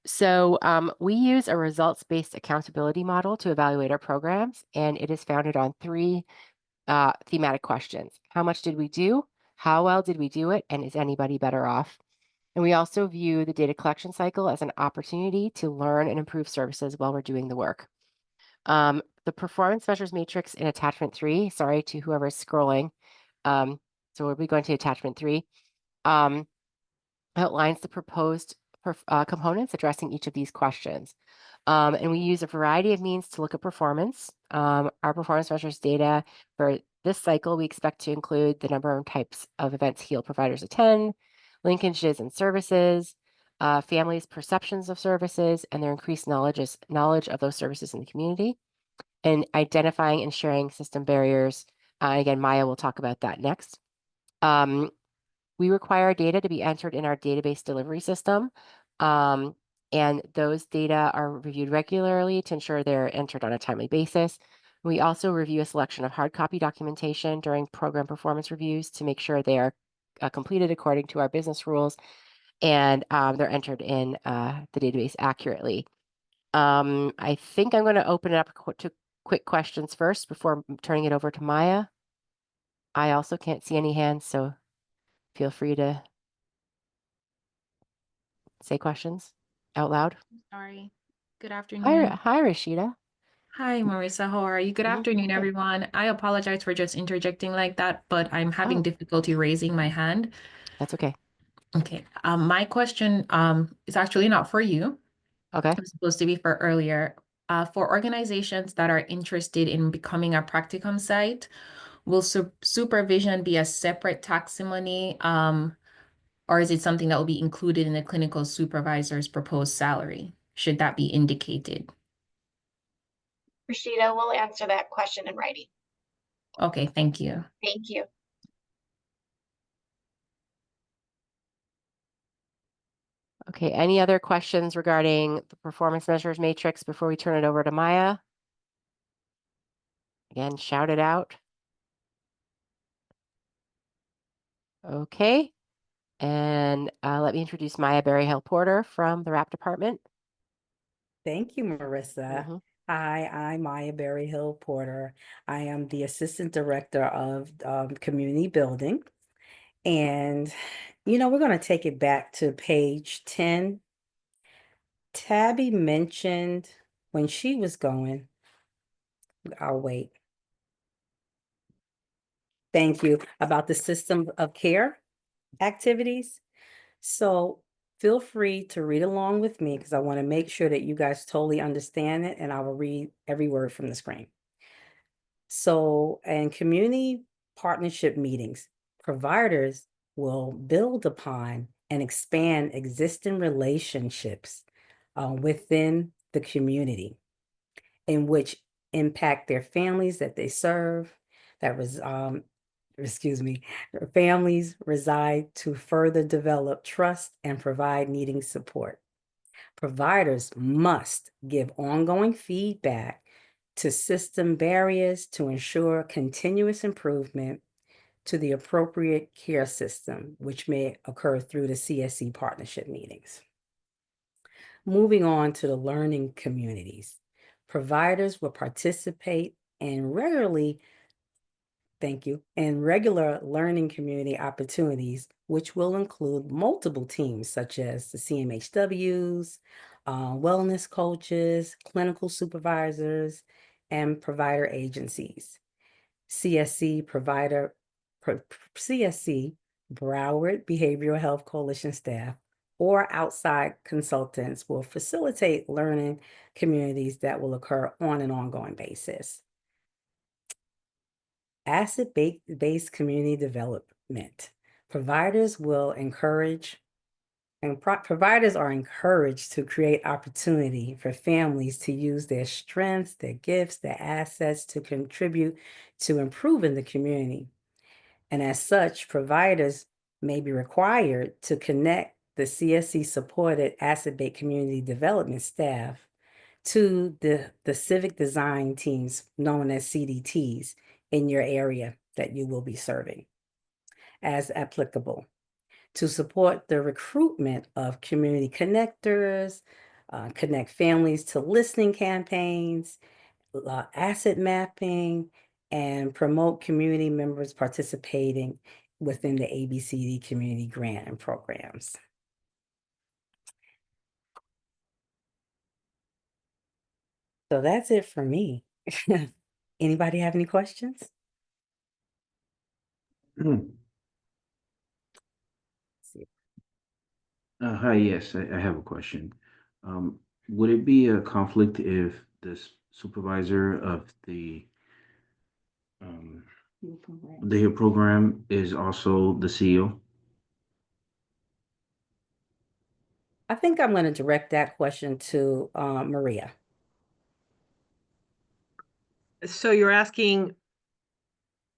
So we use a results-based accountability model to evaluate our programs, and it is founded on 3 thematic questions. How much did we do? How well did we do it? And is anybody better off? And we also view the data collection cycle as an opportunity to learn and improve services while we're doing the work. The performance measures matrix in attachment 3, sorry to whoever's scrolling. So we'll be going to attachment 3. Outlines the proposed components addressing each of these questions. And we use a variety of means to look at performance. Our performance measures data for this cycle, we expect to include the number of types of events HEAL providers attend, linkages and services, families' perceptions of services, and their increased knowledge of those services in the community, and identifying and sharing system barriers. Again, Maya will talk about that next. We require data to be entered in our database delivery system, and those data are reviewed regularly to ensure they're entered on a timely basis. We also review a selection of hard copy documentation during program performance reviews to make sure they are completed according to our business rules, and they're entered in the database accurately. I think I'm going to open it up to quick questions first before turning it over to Maya. I also can't see any hands, so feel free to say questions out loud. Sorry. Good Hi, afternoon. hi, Rashida. Hi, Marissa. How are you? Good afternoon, Good. everyone. I apologize for just interjecting like that, but I'm having difficulty raising my hand. That's okay. Okay. My question is actually not for you. Okay. It was supposed to be for earlier. For organizations that are interested in becoming a practicum site, will supervision be a separate taxonomy Or is it something that will be included in the clinical supervisor's proposed salary? Should that be indicated? Rashida will answer that question in writing. Okay, thank you. Thank you. Okay, any other questions regarding the performance measures matrix before we turn it over to Maya? Again, shout it out. Okay, and let me introduce Maya Berryhill Porter from the RAP department. Thank you, Marissa. Mhm. Hi, I'm Maya Berryhill Porter. I am the Assistant Director of Community Building. And, we're going to take it back to page 10. Tabby mentioned when she was going, I'll wait. Thank you, about the system of care activities. So feel free to read along with me because I want to make sure that you guys totally understand it, and I will read every word from the screen. So, in community partnership meetings, providers will build upon and expand existing relationships within the community, in which impact their families that they serve, their families reside, to further develop trust and provide needing support. Providers must give ongoing feedback to system barriers to ensure continuous improvement to the appropriate care system, which may occur through the CSC partnership meetings. Moving on to the learning communities. Providers will participate and regular learning community opportunities, which will include multiple teams such as the CMHWs, wellness coaches, clinical supervisors, and provider agencies. CSC Broward Behavioral Health Coalition staff or outside consultants will facilitate learning communities that will occur on an ongoing basis. Asset-based community development. Providers are encouraged to create opportunity for families to use their strengths, their gifts, their assets to contribute to improving the community. And as such, providers may be required to connect the CSC-supported asset-based community development staff to the civic design teams known as CDTs in your area that you will be serving as applicable, to support the recruitment of community connectors, connect families to listening campaigns, asset mapping, and promote community members participating within the ABCD community grant and programs. So that's it for me. Anybody have any questions? Hi, yes, I have a question. Would it be a conflict if this supervisor of the HIP program is also the CEO? I think I'm going to direct that question to Maria. So you're asking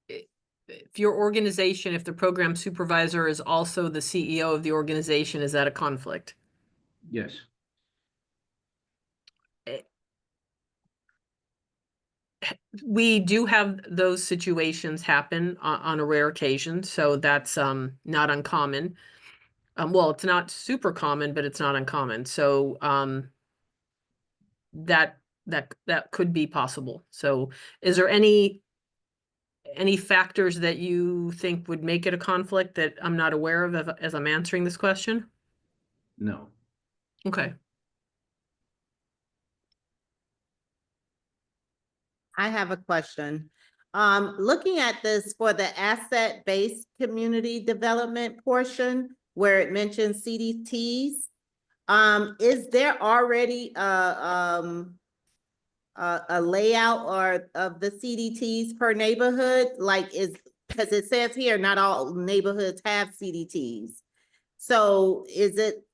if your organization, if the program supervisor is also the CEO of the organization, is that a conflict? Yes. We do have those situations happen on a rare occasion, so that's not uncommon. Well, it's not super common, but it's not uncommon. So that could be possible. So is there any factors that you think would make it a conflict that I'm not aware of as I'm answering this question? No. Okay. I have a question. Looking at this for the asset-based community development portion where it mentions CDTs, is there already a layout or of the CDTs per neighborhood? Like because it says here, not all neighborhoods have CDTs. So is it,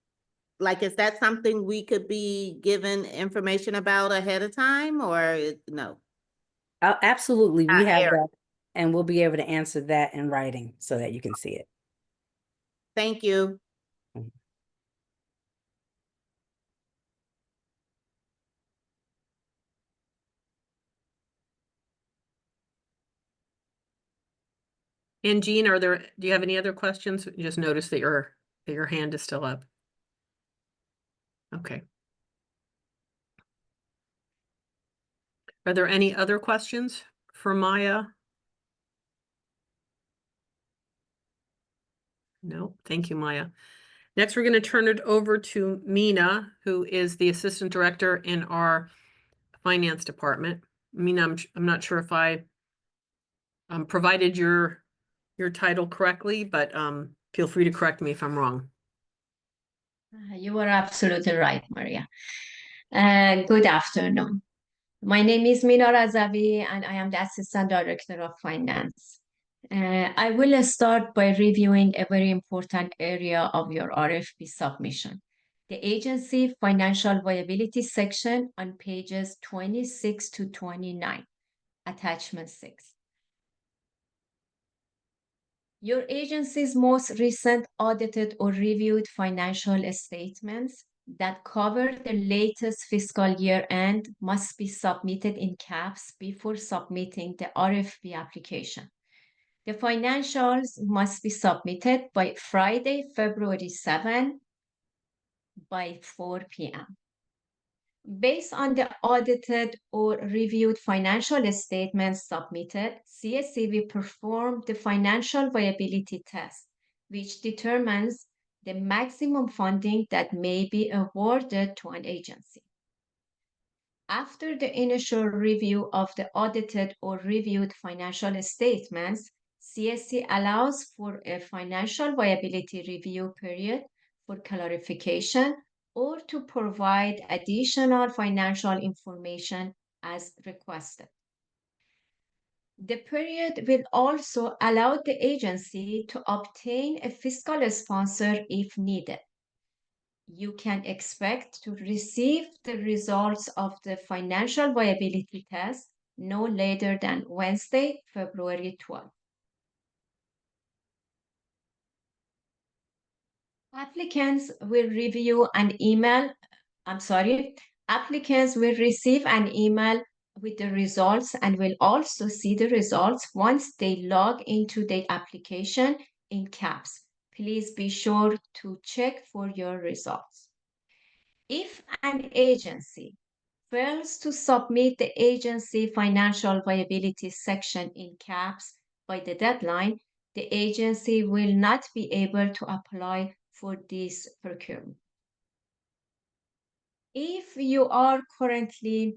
like, is that something we could be given information about ahead of time, or no? Absolutely, we have Eric. that, and we'll be able to answer that in writing so that you can see it. Thank you. And Jean, do you have any other questions? You just noticed that your hand is still up. Okay. Are there any other questions for Maya? No, thank you, Maya. Next, we're going to turn it over to Mina, who is the Assistant Director in our Finance Department. Mina, I'm not sure if I provided your title correctly, but feel free to correct me if I'm wrong. You are absolutely right, Maria. Good afternoon. My name is Mina Razavi, and I am the Assistant Director of Finance. I will start by reviewing a very important area of your RFP submission, the agency financial viability section on pages 26 to 29, attachment 6. Your agency's most recent audited or reviewed financial statements that cover the latest fiscal year end must be submitted in caps before submitting the RFP application. The financials must be submitted by Friday, February 7 by 4 p.m. Based on the audited or reviewed financial statements submitted, CSC will perform the financial viability test, which determines the maximum funding that may be awarded to an agency. After the initial review of the audited or reviewed financial statements, CSC allows for a financial viability review period for clarification or to provide additional financial information as requested. The period will also allow the agency to obtain a fiscal sponsor if needed. You can expect to receive the results of the financial viability test no later than Wednesday, February 12th. Applicants will receive an email with the results and will also see the results once they log into the application in CAPS. Please be sure to check for your results. If an agency fails to submit the agency financial viability section in CAPS by the deadline, the agency will not be able to apply for this procurement. If you are currently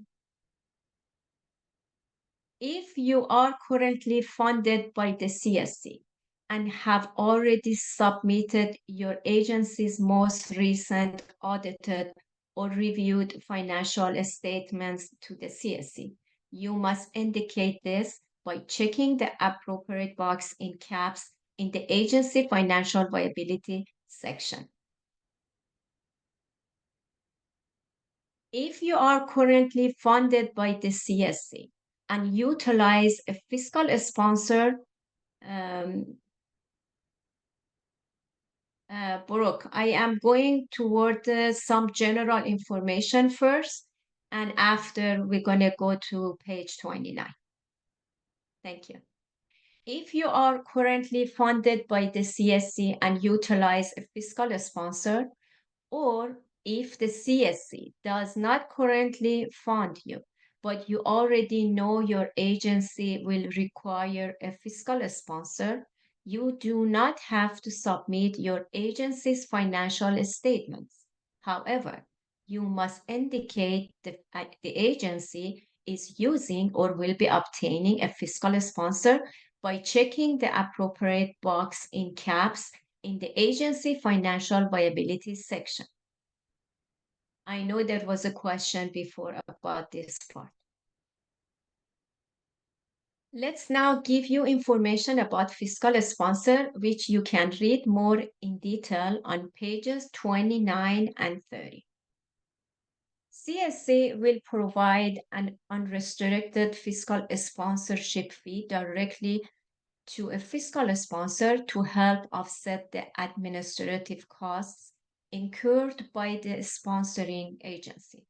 funded by the CSC and have already submitted your agency's most recent audited or reviewed financial statements to the CSC, you must indicate this by checking the appropriate box in caps in the agency financial viability section. If you are currently funded by the CSC and utilize a fiscal sponsor, Brooke, I am going toward some general information first, and after we're going to go to page 29. Thank you. If you are currently funded by the CSC and utilize a fiscal sponsor, or if the CSC does not currently fund you, but you already know your agency will require a fiscal sponsor, you do not have to submit your agency's financial statements. However, you must indicate that the agency is using or will be obtaining a fiscal sponsor by checking the appropriate box in caps in the agency financial viability section. I know there was a question before about this part. Let's now give you information about fiscal sponsor, which you can read more in detail on pages 29 and 30. CSC will provide an unrestricted fiscal sponsorship fee directly to a fiscal sponsor to help offset the administrative costs incurred by the sponsoring agency.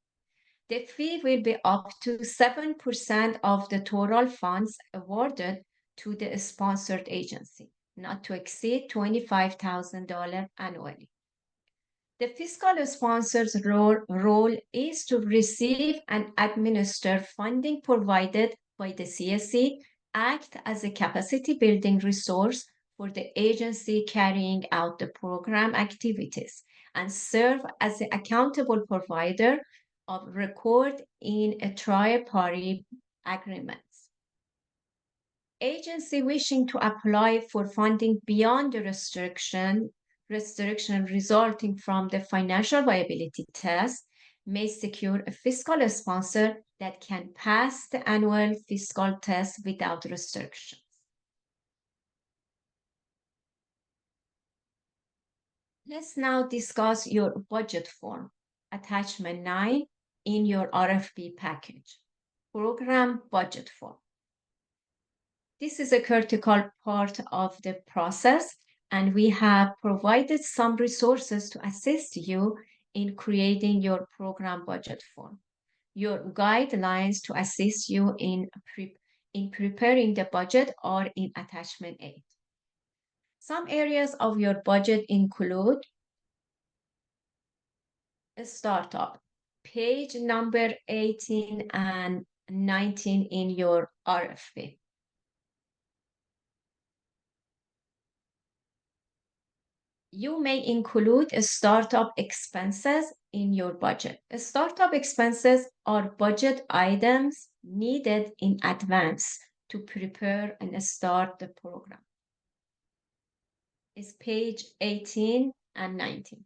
The fee will be up to 7% of the total funds awarded to the sponsored agency, not to exceed $25,000 annually. The fiscal sponsor's role is to receive and administer funding provided by the CSC, act as a capacity building resource for the agency carrying out the program activities, and serve as the accountable provider of record in a tri-party agreements. Agency wishing to apply for funding beyond the restriction resulting from the financial viability test may secure a fiscal sponsor that can pass the annual fiscal test without restrictions. Let's now discuss your budget form, attachment 9 in your RFP package, program budget form. This is a critical part of the process, and we have provided some resources to assist you in creating your program budget form. Your guidelines to assist you in preparing the budget are in attachment 8. Some areas of your budget include a startup, page number 18 and 19 in your RFP. You may include startup expenses in your budget. Startup expenses are budget items needed in advance to prepare and start the program. It's page 18 and 19.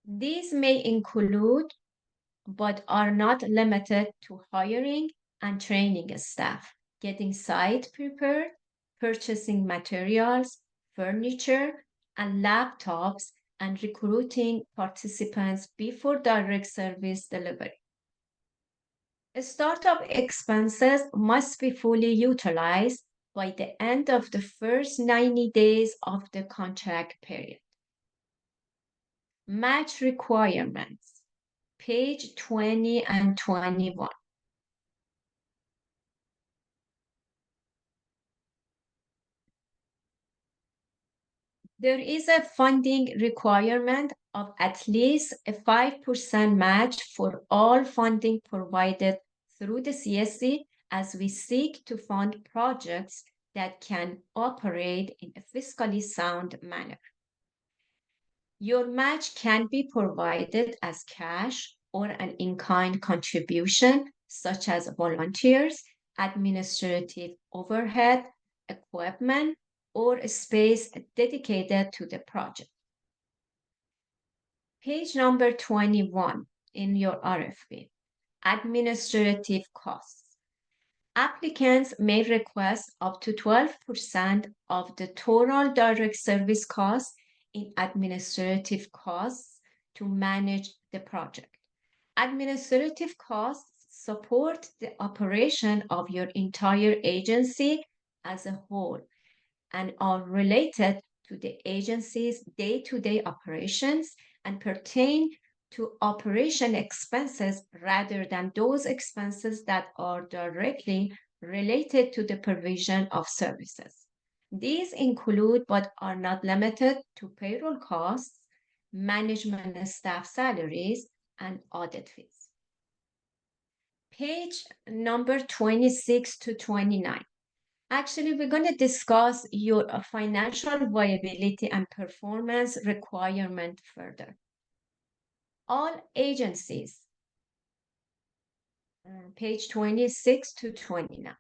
These may include, but are not limited to, hiring and training staff, getting site prepared, purchasing materials, furniture, and laptops, and recruiting participants before direct service delivery. Startup expenses must be fully utilized by the end of the first 90 days of the contract period. Match requirements, page 20 and 21. There is a funding requirement of at least a 5% match for all funding provided through the CSC as we seek to fund projects that can operate in a fiscally sound manner. Your match can be provided as cash or an in-kind contribution, such as volunteers, administrative overhead, equipment, or a space dedicated to the project. Page number 21 in your RFP, administrative costs. Applicants may request up to 12% of the total direct service costs in administrative costs to manage the project. Administrative costs support the operation of your entire agency as a whole and are related to the agency's day-to-day operations and pertain to operation expenses rather than those expenses that are directly related to the provision of services. These include, but are not limited to, payroll costs, management and staff salaries, and audit fees. Page number 26 to 29. Actually, we're going to discuss your financial viability and performance requirement further. All agencies, page 26 to 29.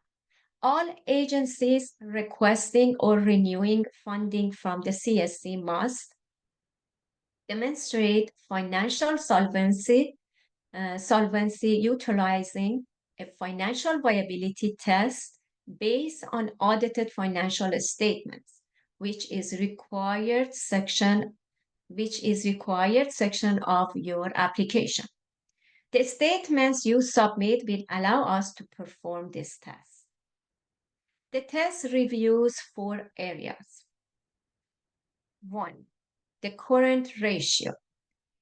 All agencies requesting or renewing funding from the CSC must demonstrate financial solvency utilizing a financial viability test based on audited financial statements, which is required section of your application. The statements you submit will allow us to perform this test. The test reviews 4 areas. 1, the current ratio.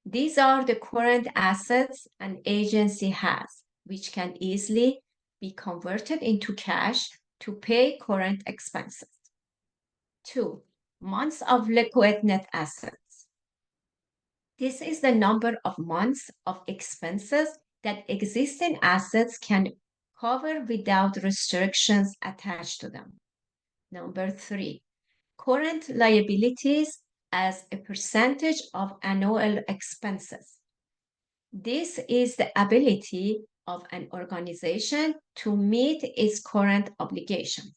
These are the current assets an agency has, which can easily be converted into cash to pay current expenses. 2, months of liquid net assets. This is the number of months of expenses that existing assets can cover without restrictions attached to them. Number 3, current liabilities as a percentage of annual expenses. This is the ability of an organization to meet its current obligations.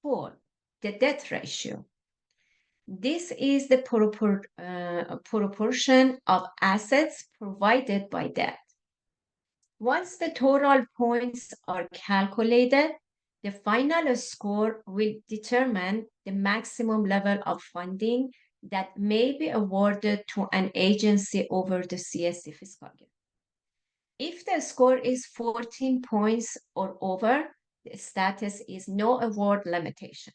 4, the debt ratio. This is the proportion of assets provided by debt. Once the total points are calculated, the final score will determine the maximum level of funding that may be awarded to an agency over the CSC fiscal year. If the score is 14 points or over, the status is no award limitation.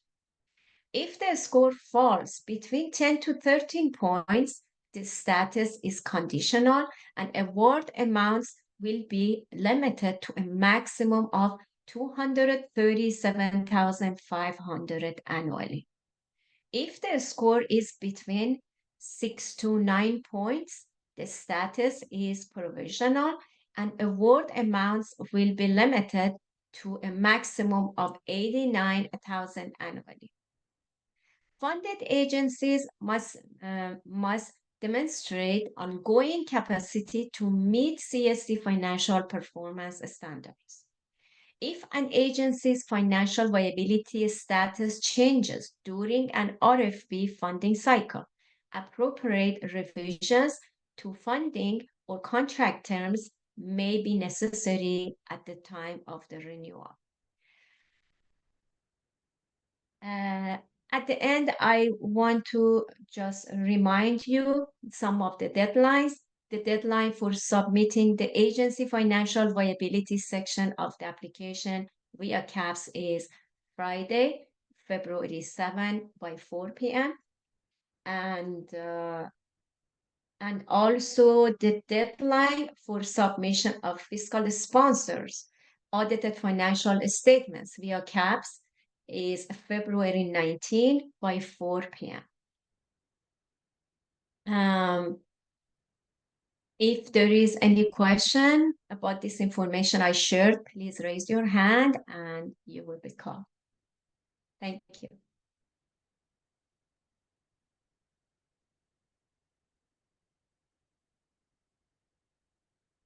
If the score falls between 10 to 13 points, the status is conditional and award amounts will be limited to a maximum of $237,500 annually. If the score is between 6 to 9 points, the status is provisional and award amounts will be limited to a maximum of $89,000 annually. Funded agencies must demonstrate ongoing capacity to meet CSC financial performance standards. If an agency's financial viability status changes during an RFP funding cycle, appropriate revisions to funding or contract terms may be necessary at the time of the renewal. At the end, I want to just remind you some of the deadlines. The deadline for submitting the agency financial viability section of the application via CAPS is Friday, February 7 by 4 p.m. And also the deadline for submission of fiscal sponsors audited financial statements via CAPS is February 19 by 4 p.m. If there is any question about this information I shared, please raise your hand and you will be called. Thank you.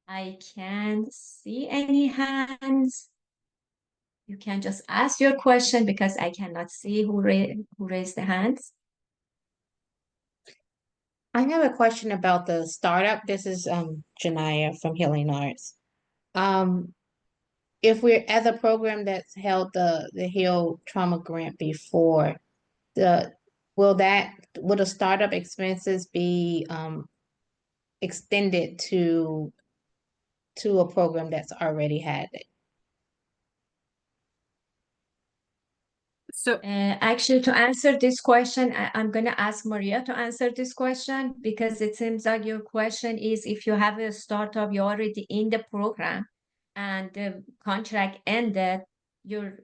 I can't see any hands. You can just ask your question because I cannot see who raised the hands. I have a question about the startup. This is Janaya from Healing Arts. If we're as a program that's held the Heal Trauma Grant before, will the startup expenses be extended to a program that's already had it? So actually, to answer this question, I'm going to ask Maria to answer this question because it seems like your question is if you have a startup, you're already in the program and the contract ended, you're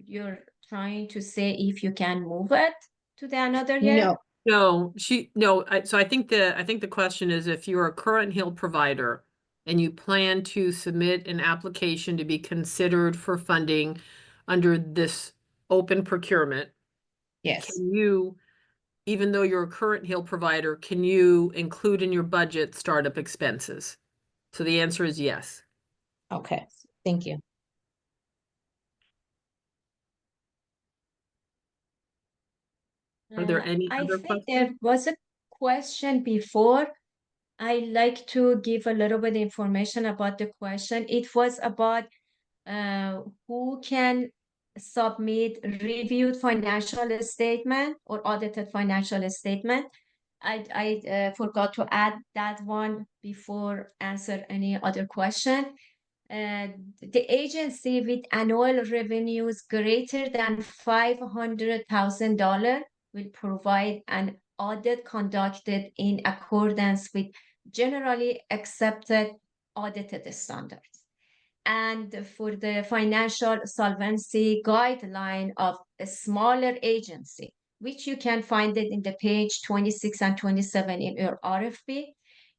trying to say if you can move it to the another year? No, so I think the question is if you're a current Heal provider and you plan to submit an application to be considered for funding under this open procurement. Yes. Can you, even though you're a current Heal provider, can you include in your budget startup expenses? So the answer is yes. Okay, thank you. Are there any other think questions? there was a question before. I like to give a little bit of information about the question. It was about who can submit reviewed financial statement or audited financial statement. I forgot to add that one before answer any other question. The agency with annual revenues greater than $500,000 will provide an audit conducted in accordance with generally accepted audited standards. And for the financial solvency guideline of a smaller agency, which you can find it in the page 26 and 27 in your RFP,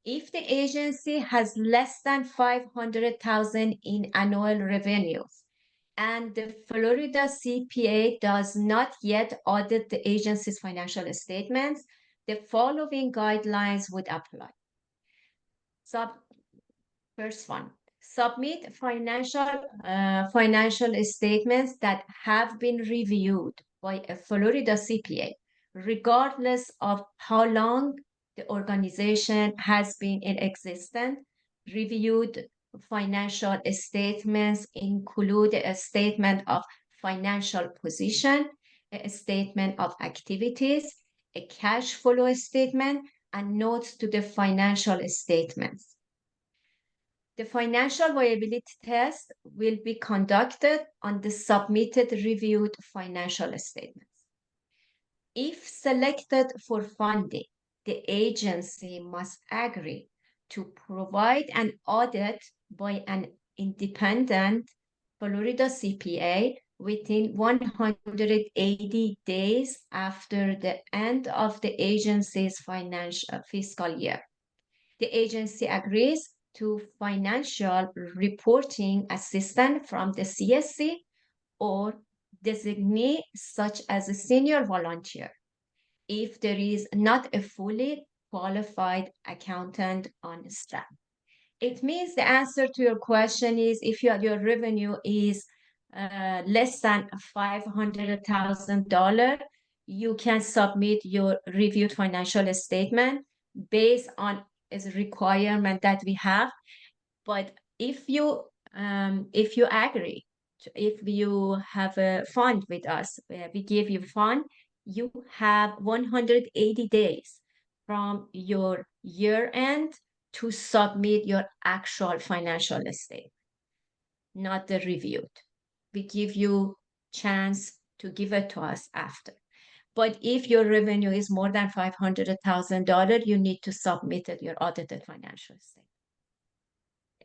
if the agency has less than 500,000 in annual revenues and the Florida CPA does not yet audit the agency's financial statements, the following guidelines would apply. First one, submit financial statements that have been reviewed by a Florida CPA, regardless of how long the organization has been in existence. Reviewed financial statements include a statement of financial position, a statement of activities, a cash flow statement, and notes to the financial statements. The financial viability test will be conducted on the submitted reviewed financial statements. If selected for funding, the agency must agree to provide an audit by an independent Florida CPA within 180 days after the end of the agency's fiscal year. The agency agrees to financial reporting assistance from the CSC or designee such as a senior volunteer if there is not a fully qualified accountant on staff. It means the answer to your question is if your revenue is less than $500,000, you can submit your reviewed financial statement based on a requirement that we have. But if you agree, if you have a fund with us, we give you fund, you have 180 days from your year end to submit your actual financial statement, not the reviewed. We give you chance to give it to us after. But if your revenue is more than $500,000, you need to submit your audited financial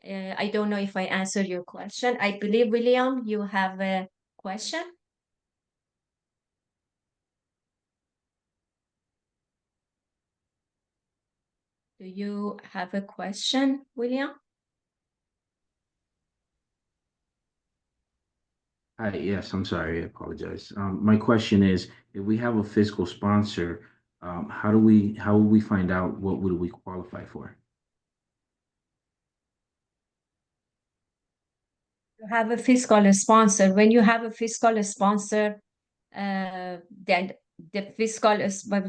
statement. I don't know if I answered your question. I believe, William, you have a question? Do you have a question, William? Hi, yes, I'm sorry, I apologize. My question is, if we have a fiscal sponsor, how will we find out what would we qualify for? You have a fiscal sponsor. When you have a fiscal sponsor, then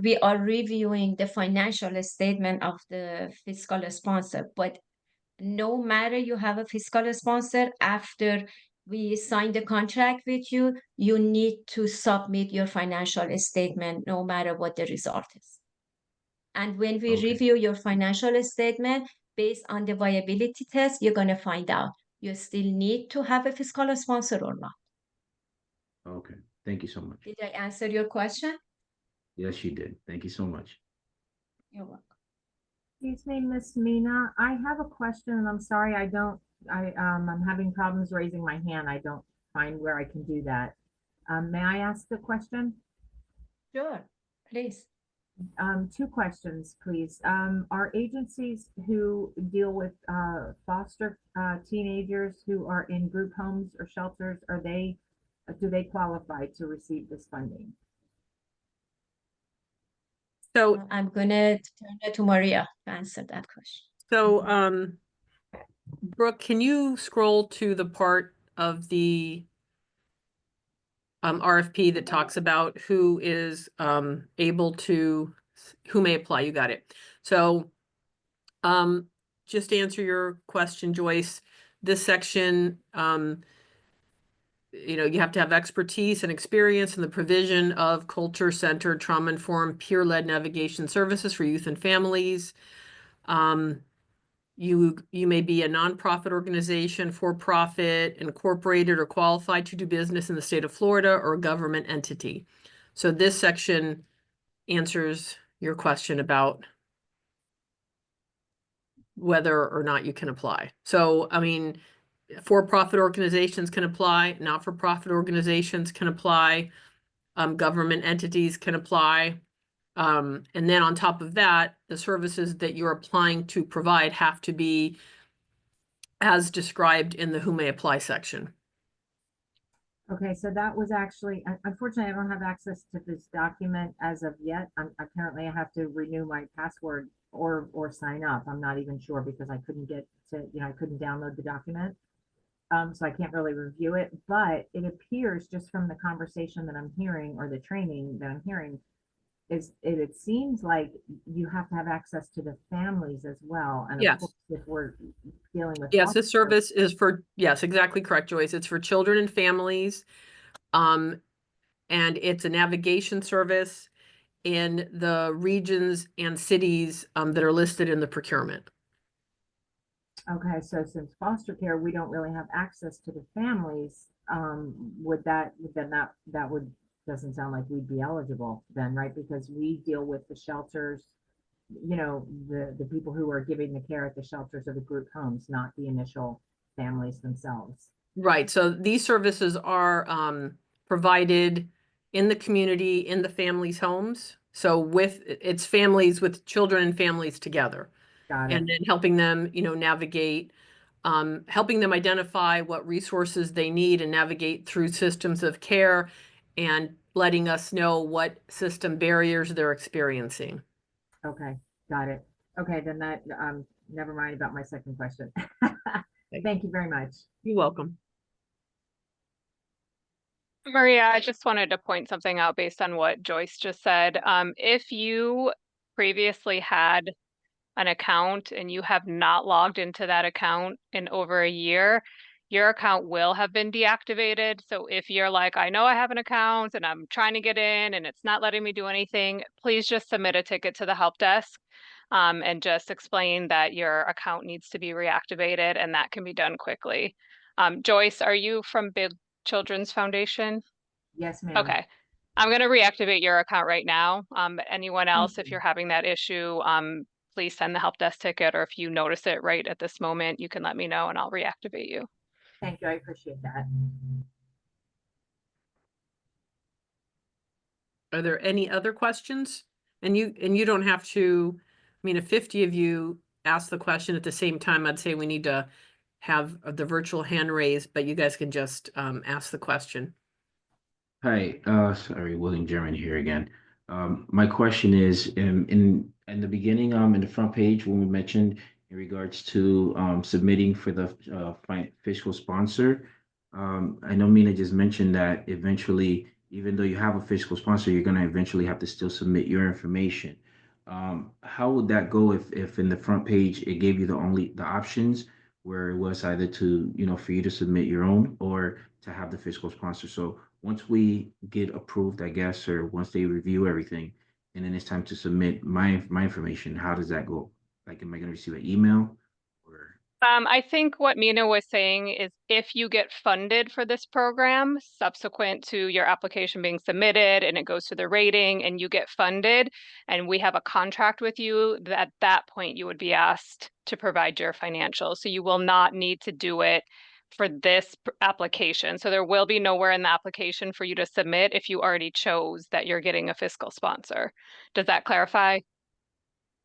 we are reviewing the financial statement of the fiscal sponsor. But no matter you have a fiscal sponsor, after we sign the contract with you, you need to submit your financial statement no matter what the result is. And when we review your financial statement based on the viability test, you're going to find out you still need to have a fiscal sponsor or not. Okay, thank you so much. Did I answer your question? Yes, you did. Thank you so much. You're welcome. Excuse me, Miss Mina. I have a question, and I'm sorry I'm having problems raising my hand. I don't find where I can do that. May I ask the question? Sure, please. Two questions, please. Are agencies who deal with foster teenagers who are in group homes or shelters, do they qualify to receive this funding? So I'm gonna turn it to Maria to answer that question. So, Brooke, can you scroll to the part of the RFP that talks about who is able to, who may apply? You got it. So, just to answer your question, Joyce, this section you have to have expertise and experience in the provision of culture-centered, trauma-informed, peer-led navigation services for youth and families. You may be a nonprofit organization, for-profit, incorporated, or qualified to do business in the state of Florida, or a government entity. So this section answers your question about whether or not you can apply. So, I mean, for-profit organizations can apply, not-for-profit organizations can apply, government entities can apply. And then on top of that, the services that you're applying to provide have to be as described in the Who May Apply section. Okay, so that was actually, unfortunately, I don't have access to this document as of yet. Apparently I have to renew my password or sign up. I'm not even sure because I couldn't get to, I couldn't download the document. So I can't really review it, but it appears just from the conversation that I'm hearing or the training that I'm hearing it seems like you have to have access to the families as well. And of Yes. course, if we're dealing with Yes, foster this service is for, yes, exactly correct, Joyce. It's for children and families. And it's a navigation service in the regions and cities that are listed in the procurement. Okay, so since foster care, we don't really have access to the families, would that, then that would, doesn't sound like we'd be eligible then, right? Because we deal with the shelters, the people who are giving the care at the shelters or the group homes, not the initial families themselves. Right, so these services are provided in the community, in the families' homes. So it's families with children and families together. Got it. And then helping them, navigate, helping them identify what resources they need and navigate through systems of care, and letting us know what system barriers they're experiencing. Okay, got it. Okay, then that, never mind about my second question. Thank you very much. You're welcome. Maria, I just wanted to point something out based on what Joyce just said. If you previously had an account and you have not logged into that account in over a year, your account will have been deactivated. So if you're like, I know I have an account and I'm trying to get in and it's not letting me do anything, please just submit a ticket to the help desk and just explain that your account needs to be reactivated, and that can be done quickly. Joyce, are you from Big Children's Foundation? Yes, ma'am. Okay. I'm going to reactivate your account right now. Anyone else, if you're having that issue, please send the help desk ticket, or if you notice it right at this moment, you can let me know and I'll reactivate you. Thank you, I appreciate that. Are there any other questions? And you don't have to, I mean, if 50 of you ask the question at the same time, I'd say we need to have the virtual hand raised, but you guys can just ask the question. Hi, sorry, William German here again. My question is, in the beginning, in the front page, when we mentioned in regards to submitting for the fiscal sponsor, I know Mina just mentioned that eventually, even though you have a fiscal sponsor, you're gonna eventually have to still submit your information. How would that go if in the front page it gave you the options where it was either to, for you to submit your own or to have the fiscal sponsor? So once we get approved, I guess, or once they review everything, and then it's time to submit my information, how does that go? Like, am I gonna receive an email or? I think what Mina was saying is if you get funded for this program subsequent to your application being submitted and it goes to the rating and you get funded and we have a contract with you, at that point you would be asked to provide your financials. So you will not need to do it for this application. So there will be nowhere in the application for you to submit if you already chose that you're getting a fiscal sponsor. Does that clarify?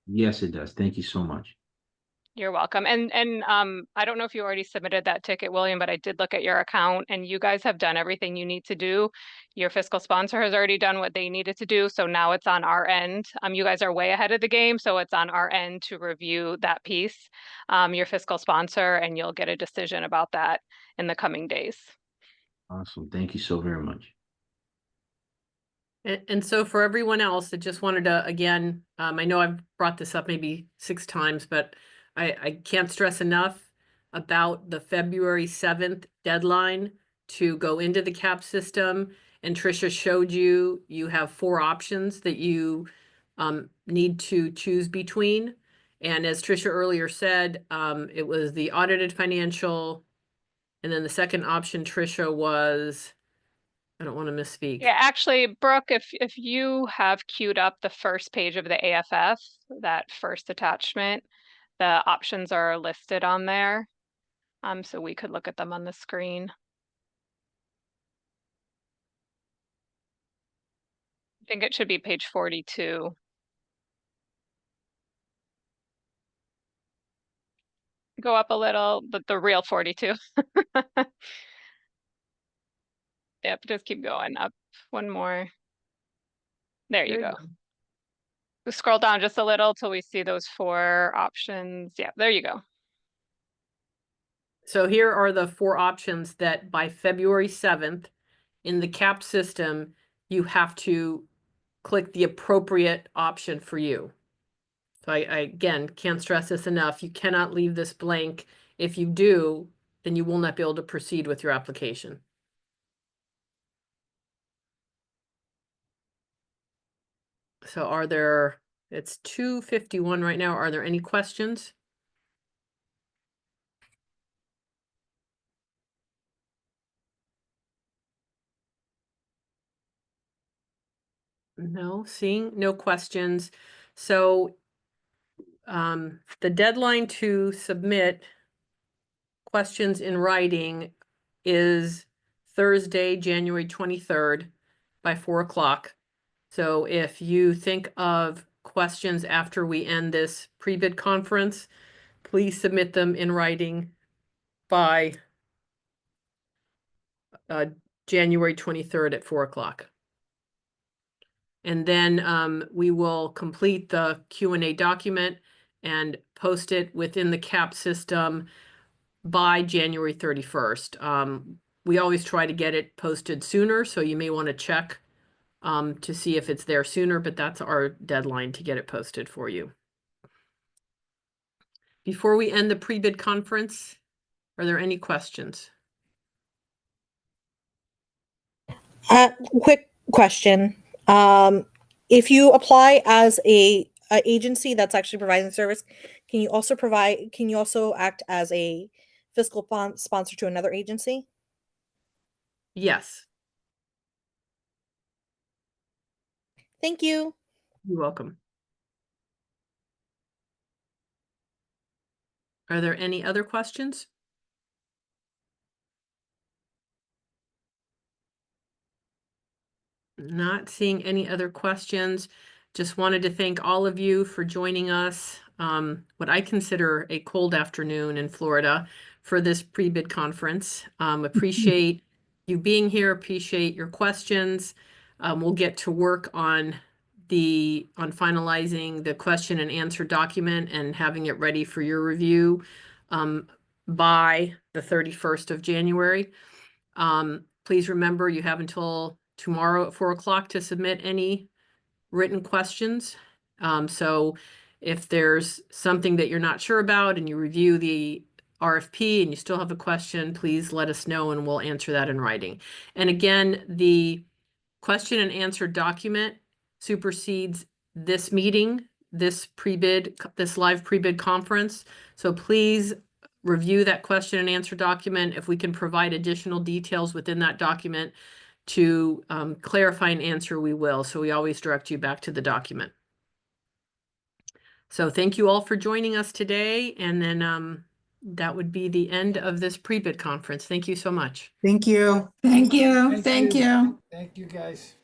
Yes, it does. Thank you so much. You're welcome. And I don't know if you already submitted that ticket, William, but I did look at your account and you guys have done everything you need to do. Your fiscal sponsor has already done what they needed to do. So now it's on our end. You guys are way ahead of the game. So it's on our end to review that piece, your fiscal sponsor, and you'll get a decision about that in the coming days. Awesome. Thank you so very much. And so for everyone else, I just wanted to, again, I know I've brought this up maybe 6 times, but I can't stress enough about the February 7th deadline to go into the CAP system. And Tricia showed you, you have 4 options that you need to choose between. And as Tricia earlier said, it was the audited financial. And then the second option, Tricia, was, I don't want to misspeak. Yeah, actually, Brooke, if you have queued up the first page of the AFF, that first attachment, the options are listed on there. So we could look at them on the screen. I think it should be page 42. Go up a little, but the real 42. Yep, just keep going up one more. There you go. We scroll down just a little till we see those 4 options. Yeah, there you go. So here are the 4 options that by February 7th in the CAP system, you have to click the appropriate option for you. So I again can't stress this enough. You cannot leave this blank. If you do, then you will not be able to proceed with your application. So are there, it's 2:51 right now. Are there any questions? No, seeing no questions. So the deadline to submit questions in writing is Thursday, January 23rd by 4 o'clock. So if you think of questions after we end this pre-bid conference, please submit them in writing by January 23rd at 4 o'clock. And then we will complete the Q&A document and post it within the CAP system by January 31st. We always try to get it posted sooner, so you may want to check to see if it's there sooner, but that's our deadline to get it posted for you. Before we end the pre-bid conference, are there any questions? Quick question. If you apply as a agency that's actually providing service, can you also act as a fiscal sponsor to another agency? Yes. Thank you. You're welcome. Are there any other questions? Not seeing any other questions. Just wanted to thank all of you for joining us, what I consider a cold afternoon in Florida for this pre-bid conference. Appreciate you being here, appreciate your questions. We'll get to work on finalizing the question and answer document and having it ready for your review by the 31st of January. Please remember you have until tomorrow at 4 o'clock to submit any written questions. So if there's something that you're not sure about and you review the RFP and you still have a question, please let us know and we'll answer that in writing. And again, the question and answer document supersedes this meeting, this live pre-bid conference. So please review that question and answer document. If we can provide additional details within that document to clarify an answer, we will. So we always direct you back to the document. So thank you all for joining us today. And then that would be the end of this pre-bid conference. Thank you so much. Thank you. Thank you. Thank you. Thank you, guys.